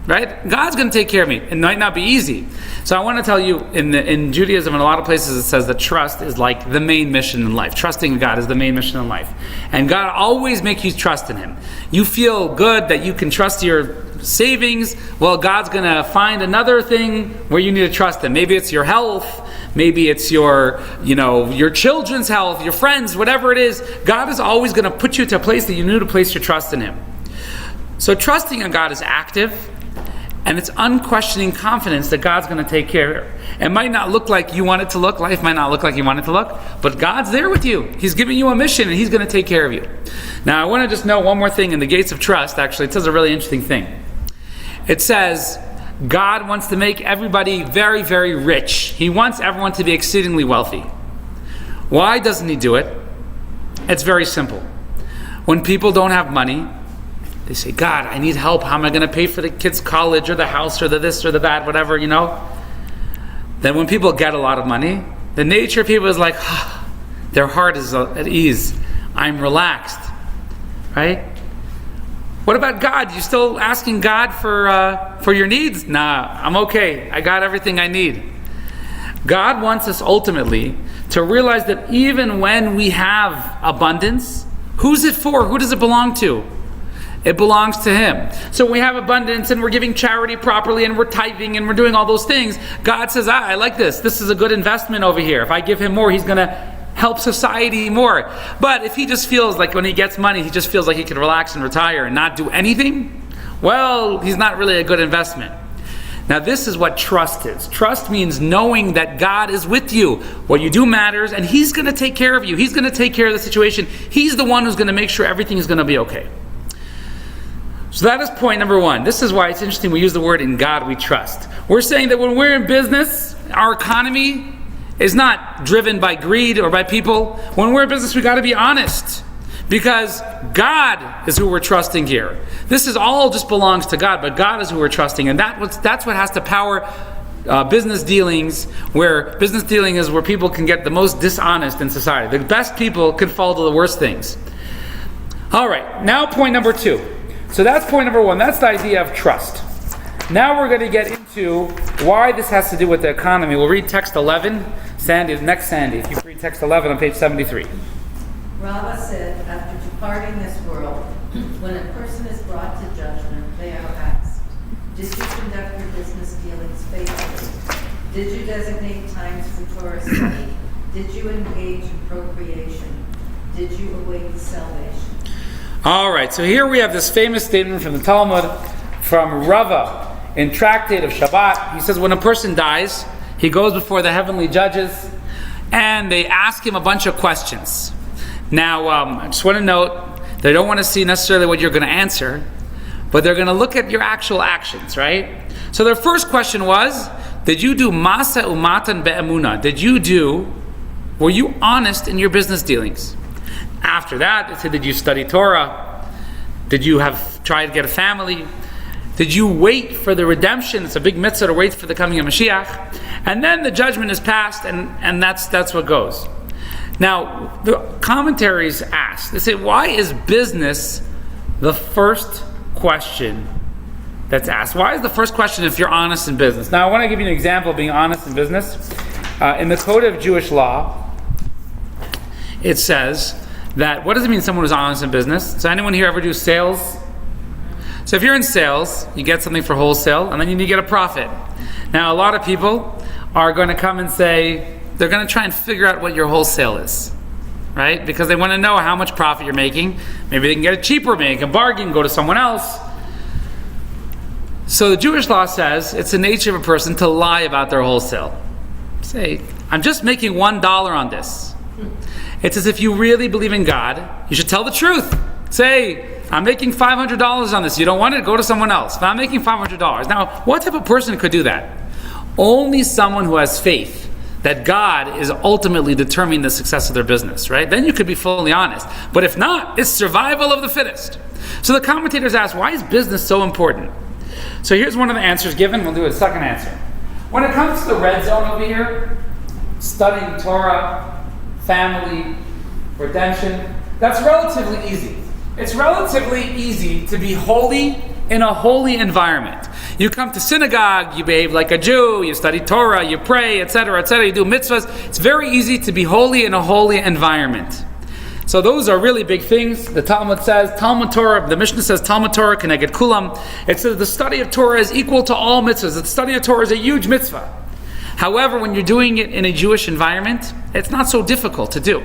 Right? God's going to take care of me. It might not be easy. So I want to tell you, in Judaism, in a lot of places, it says that trust is like the main mission in life. Trusting in God is the main mission in life. And God always makes you trust in Him. You feel good that you can trust your savings. Well, God's going to find another thing where you need to trust Him. Maybe it's your health. Maybe it's your children's health, your friends, whatever it is. God is always going to put you to a place that you need to place your trust in Him. So trusting in God is active. And it's unquestioning confidence that God's going to take care. It might not look like you want it to look. Life might not look like you want it to look. But God's there with you. He's giving you a mission and He's going to take care of you. Now I want to just know one more thing in the Gates of Trust. Actually, it says a really interesting thing. It says God wants to make everybody very, very rich. He wants everyone to be exceedingly wealthy. Why doesn't he do it? It's very simple. When people don't have money, they say, God, I need help. How am I going to pay for the kids' college or the house or the this or the that, whatever, Then when people get a lot of money, the nature of people is like, their heart is at ease. I'm relaxed, right? What about God? You still asking God for your needs? Nah, I'm okay. I got everything I need. God wants us ultimately to realize that even when we have abundance, who's it for? Who does it belong to? It belongs to Him. So when we have abundance and we're giving charity properly and we're tithing and we're doing all those things, God says, I like this. This is a good investment over here. If I give Him more, He's going to help society more. But if He just feels like when He gets money, He just feels like He can relax and retire and not do anything, well, He's not really a good investment. Now this is what trust is. Trust means knowing that God is with you. What you do matters, and He's going to take care of you. He's going to take care of the situation. He's the one who's going to make sure everything is going to be okay. So that is point number one. This is why it's interesting we use the word "in God we trust." We're saying that when we're in business, our economy is not driven by greed or by people. When we're in business, we got to be honest, because God is who we're trusting here. This is all just belongs to God, but God is who we're trusting, and that's what has to power business dealings. Where business dealing is where people can get the most dishonest in society. The best people can fall to the worst things. All right, now point number two. So that's point number one. That's the idea of trust. Now we're going to get into why this has to do with the economy. We'll read text 11. Sandy, if you read text 11 on page 73. Rava said, after departing this world, when a person is brought to judgment, they are asked, did you conduct your business dealings faithfully? Did you designate times for Torah study? Did you engage in procreation? Did you await salvation? All right, so here we have this famous statement from the Talmud, from Rava, in Tractate of Shabbat. He says when a person dies, he goes before the heavenly judges, and they ask him a bunch of questions. Now, I just want to note, they don't want to see necessarily what you're going to answer, but they're going to look at your actual actions, right? So their first question was, did you do masa umatan be'emuna? Were you honest in your business dealings? After that, they said, did you study Torah? Did you have tried to get a family? Did you wait for the redemption? It's a big mitzvah to wait for the coming of Mashiach. And then the judgment is passed, and that's what goes. Now, the commentaries ask, they say, why is business the first question that's asked? Why is the first question if you're honest in business? Now, I want to give you an example of being honest in business. In the Code of Jewish Law, it says that, what does it mean someone who's honest in business? Does anyone here ever do sales? So if you're in sales, you get something for wholesale, and then you need to get a profit. Now, a lot of people are going to come and say, they're going to try and figure out what your wholesale is, right? Because they want to know how much profit you're making. Maybe they can get it cheaper, make a bargain, go to someone else. So the Jewish law says it's the nature of a person to lie about their wholesale. Say, I'm just making $1 on this. It's as if you really believe in God, you should tell the truth. Say, I'm making $500 on this. You don't want it? Go to someone else. But I'm making $500. Now, what type of person could do that? Only someone who has faith that God is ultimately determining the success of their business, right? Then you could be fully honest. But if not, it's survival of the fittest. So the commentators ask, why is business so important? So here's one of the answers given. We'll do a second answer. When it comes to the red zone over here, studying Torah, family, redemption, that's relatively easy. It's relatively easy to be holy in a holy environment. You come to synagogue, you behave like a Jew, you study Torah, you pray, etc., you do mitzvahs. It's very easy to be holy in a holy environment. So those are really big things. The Talmud says, Talmud Torah, the Mishnah says, Talmud Torah keneged kulam. It says the study of Torah is equal to all mitzvahs. The study of Torah is a huge mitzvah. However, when you're doing it in a Jewish environment, it's not so difficult to do.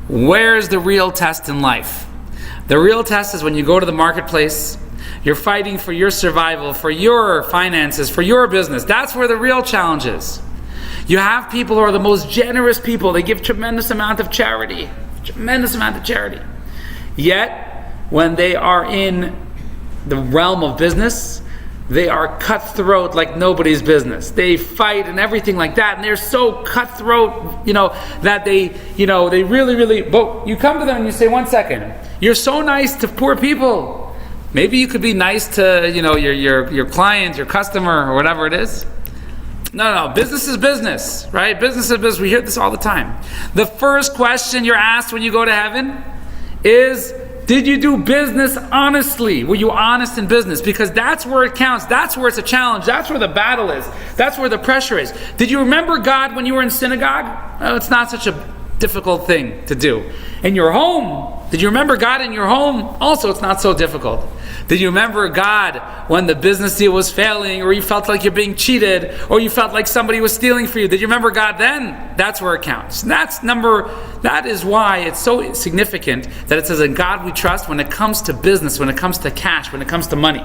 Where's the real test in life? The real test is when you go to the marketplace, you're fighting for your survival, for your finances, for your business. That's where the real challenge is. You have people who are the most generous people. They give tremendous amount of charity. Yet, when they are in the realm of business, They are cutthroat like nobody's business. They fight and everything like that, and they're so cutthroat, that they really, really. But you come to them and you say, 1 second, you're so nice to poor people. Maybe you could be nice to, your client, your customer, or whatever it is. No, business is business, right? Business is business. We hear this all the time. The first question you're asked when you go to heaven is, did you do business honestly? Were you honest in business? Because that's where it counts. That's where it's a challenge. That's where the battle is. That's where the pressure is. Did you remember God when you were in synagogue? Oh, it's not such a difficult thing to do. In your home, did you remember God in your home? Also, it's not so difficult. Did you remember God when the business deal was failing, or you felt like you're being cheated, or you felt like somebody was stealing for you? Did you remember God then? That's where it counts. That is why it's so significant that it says, in God we trust when it comes to business, when it comes to cash, when it comes to money.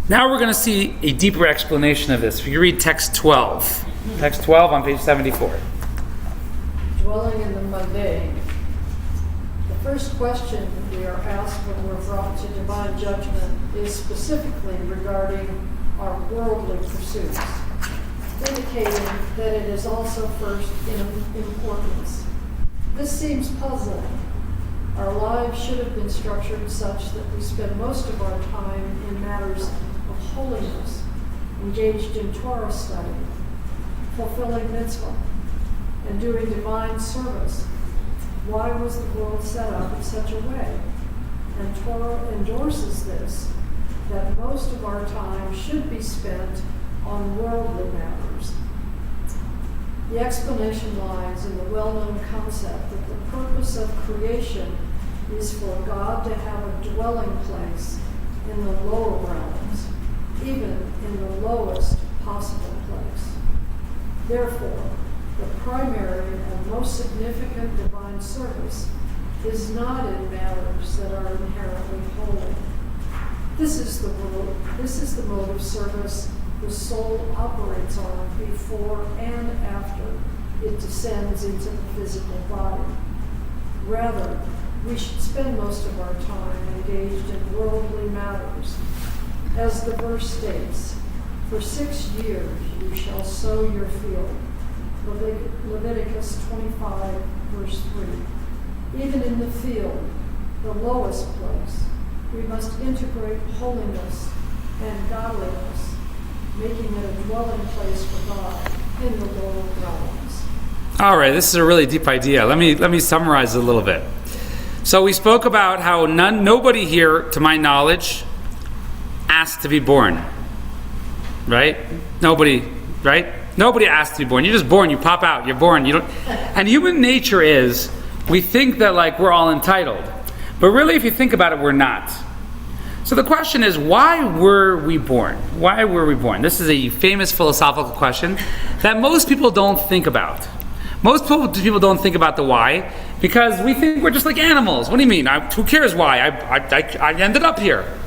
Now we're going to see a deeper explanation of this. If you read text 12. Text 12 on page 74. Dwelling in the mundane. The first question we are asked when we're brought to divine judgment is specifically regarding our worldly pursuits, indicating that it is also first in importance. This seems puzzling. Our lives should have been structured such that we spend most of our time in matters of holiness, engaged in Torah study, fulfilling mitzvah, and doing divine service. Why was the world set up in such a way? And Torah endorses this, that most of our time should be spent on worldly matters. The explanation lies in the well-known concept that the purpose of creation is for God to have a dwelling place in the lower realms, even in the lowest possible place. Therefore, the primary and most significant divine service is not in matters that are inherently holy. This is the mode of service the soul operates on before and after it descends into the physical body. Rather, we should spend most of our time engaged in worldly matters. As the verse states, for 6 years you shall sow your field. Leviticus 25, verse 3. Even in the field, the lowest place, we must integrate holiness and godliness, making it a dwelling place for God in the lower realms. All right, this is a really deep idea. Let me summarize it a little bit. So we spoke about how nobody here, to my knowledge, asked to be born. Right? Nobody, right? Nobody asked to be born. You're just born. You pop out. You're born. You don't. And human nature is, we think that we're all entitled, but really, if you think about it, we're not. So the question is, why were we born? Why were we born? This is a famous philosophical question that most people don't think about. Most people don't think about the why because we think we're just like animals. What do you mean? Who cares why? I ended up here.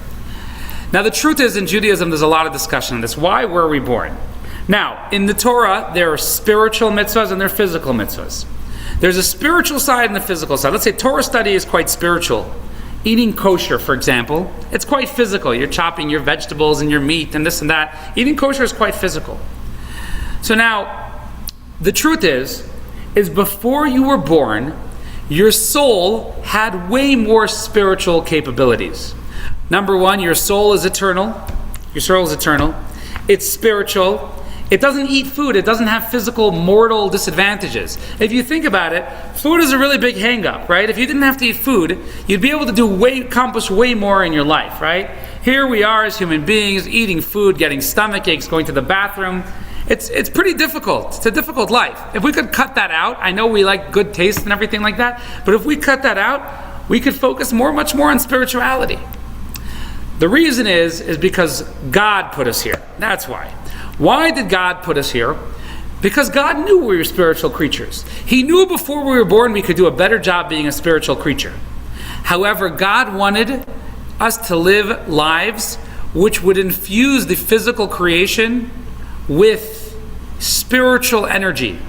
Now the truth is, in Judaism, there's a lot of discussion on this. Why were we born? Now, in the Torah, there are spiritual mitzvahs and there are physical mitzvahs. There's a spiritual side and a physical side. Let's say Torah study is quite spiritual. Eating kosher, for example, it's quite physical. You're chopping your vegetables and your meat and this and that. Eating kosher is quite physical. So now, the truth is before you were born, your soul had way more spiritual capabilities. Number one, your soul is eternal. Your soul is eternal. It's spiritual. It doesn't eat food. It doesn't have physical, mortal disadvantages. If you think about it, food is a really big hang-up, right? If you didn't have to eat food, you'd be able to accomplish way more in your life, right? Here we are as human beings, eating food, getting stomach aches, going to the bathroom. It's pretty difficult. It's a difficult life. If we could cut that out, I know we like good taste and everything like that, but if we cut that out, we could focus much more on spirituality. The reason is because God put us here. That's why. Why did God put us here? Because God knew we were spiritual creatures. He knew before we were born we could do a better job being a spiritual creature. However, God wanted us to live lives which would infuse the physical creation with spiritual energy.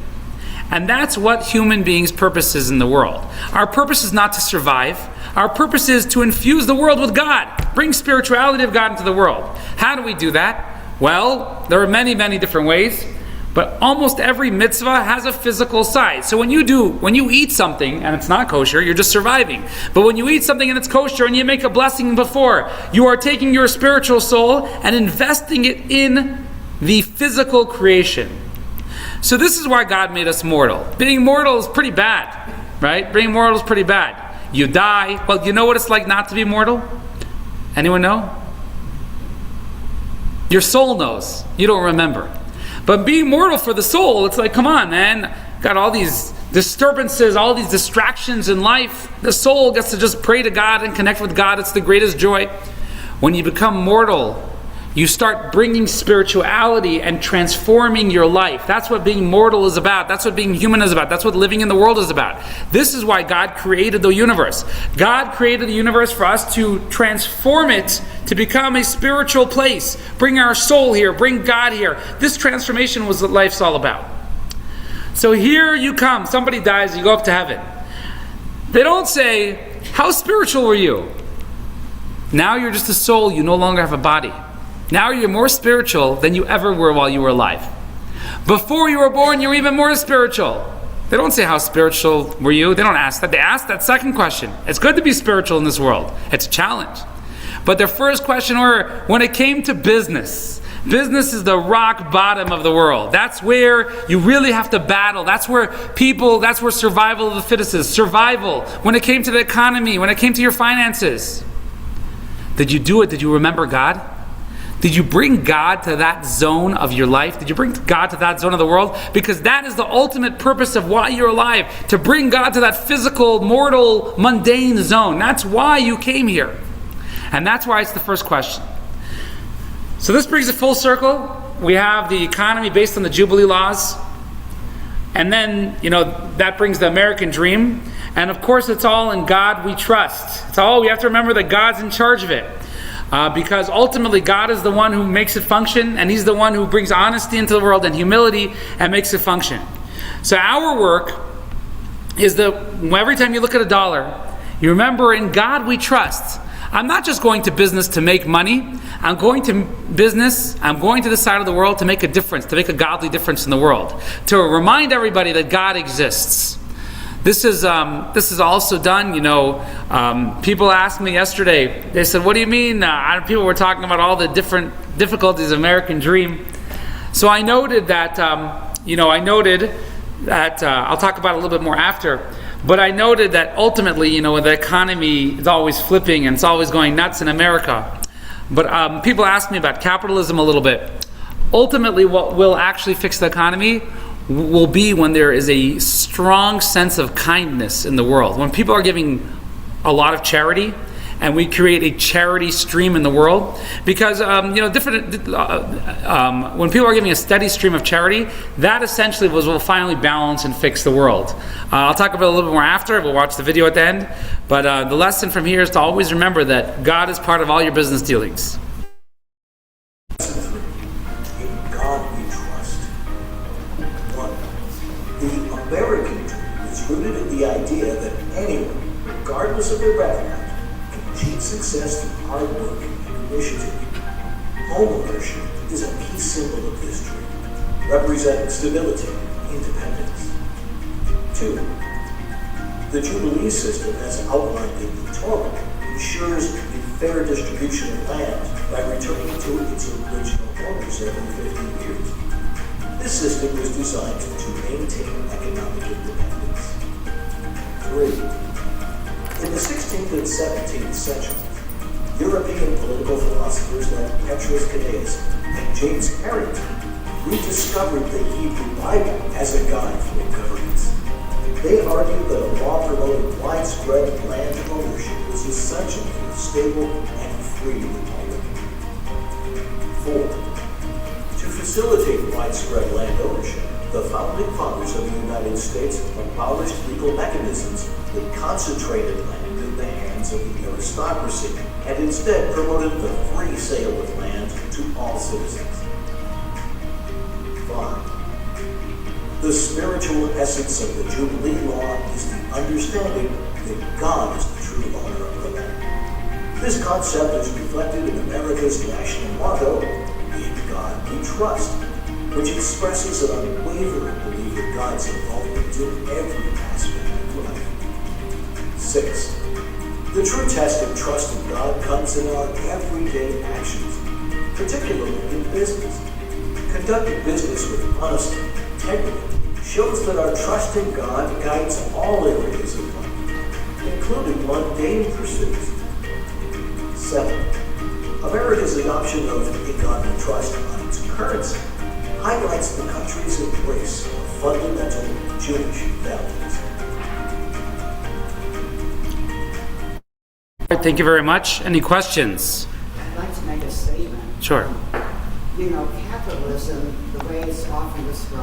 And that's what human beings' purpose is in the world. Our purpose is not to survive. Our purpose is to infuse the world with God, bring spirituality of God into the world. How do we do that? Well, there are many, many different ways, but almost every mitzvah has a physical side. So when you eat something and it's not kosher, you're just surviving. But when you eat something and it's kosher and you make a blessing before, you are taking your spiritual soul and investing it in the physical creation. So this is why God made us mortal. Being mortal is pretty bad, right? Being mortal is pretty bad. You die. Well, you know what it's like not to be mortal? Anyone know? Your soul knows. You don't remember. But being mortal for the soul, it's like, come on, man. Got all these disturbances, all these distractions in life. The soul gets to just pray to God and connect with God. It's the greatest joy. When you become mortal, you start bringing spirituality and transforming your life. That's what being mortal is about. That's what being human is about. That's what living in the world is about. This is why God created the universe. God created the universe for us to transform it to become a spiritual place. Bring our soul here. Bring God here. This transformation was what life's all about. So here you come. Somebody dies. You go up to heaven. They don't say, how spiritual were you? Now you're just a soul. You no longer have a body. Now you're more spiritual than you ever were while you were alive. Before you were born, you were even more spiritual. They don't say how spiritual were you. They don't ask that. They ask that second question. It's good to be spiritual in this world. It's a challenge. But their first question were, when it came to business, business is the rock bottom of the world. That's where you really have to battle. That's where survival of the fittest is. Survival. When it came to the economy, when it came to your finances. Did you do it? Did you remember God? Did you bring God to that zone of your life? Did you bring God to that zone of the world? Because that is the ultimate purpose of why you're alive. To bring God to that physical, mortal, mundane zone. That's why you came here. And that's why it's the first question. So this brings it full circle. We have the economy based on the Jubilee laws. And then, that brings the American dream. And of course, it's all in God we trust. We have to remember that God's in charge of it. Because ultimately God is the one who makes it function, and He's the one who brings honesty into the world and humility and makes it function. So our work is that every time you look at a dollar, you remember in God we trust. I'm not just going to business to make money. I'm going to this side of the world to make a difference, to make a godly difference in the world. To remind everybody that God exists. This is also done, people asked me yesterday, they said, what do you mean? People were talking about all the different difficulties of American dream. So I noted that, I'll talk about it a little bit more after, but I noted that ultimately, the economy is always flipping and it's always going nuts in America. But people asked me about capitalism a little bit. Ultimately, what will actually fix the economy will be when there is a strong sense of kindness in the world. When people are giving a lot of charity, and we create a charity stream in the world, because when people are giving a steady stream of charity, that essentially will finally balance and fix the world. I'll talk about it a little bit more after. We'll watch the video at the end. But the lesson from here is to always remember that God is part of all your business dealings. Rooted in the idea that anyone, regardless of their background, can achieve success through hard work and initiative. Home ownership is a key symbol of this dream, representing stability and independence. 2. The Jubilee system, as outlined in the Torah, ensures a fair distribution of land by returning to its original owners every 50 years. This system was designed to maintain economic independence. 3. In the 16th and 17th centuries, European political philosophers like Petrus Caneus and James Harrington rediscovered the Hebrew Bible as a guide for governance. They argued that a law promoting widespread land ownership was essential for a stable and free republic. 4. To facilitate widespread land ownership, the founding fathers of the United States abolished legal mechanisms that concentrated land in the hands of the aristocracy and instead promoted the free sale of land to all citizens. 5. The spiritual essence of the Jubilee Law is the understanding that God is the true owner of the land. This concept is reflected in America's national motto, "In God We Trust," which expresses an unwavering belief that God's involvement in every aspect of life. 6. The true test of trust in God comes in our everyday actions, particularly in business. Conducting business with honesty, integrity, shows that our trust in God guides all areas of life, including mundane pursuits. 7. America's adoption of "In God We Trust" on its currency highlights the country's embrace of fundamental Jewish values. All right, thank you very much. Any questions? I'd like to make a statement. Sure. You know, capitalism, the way it's often described,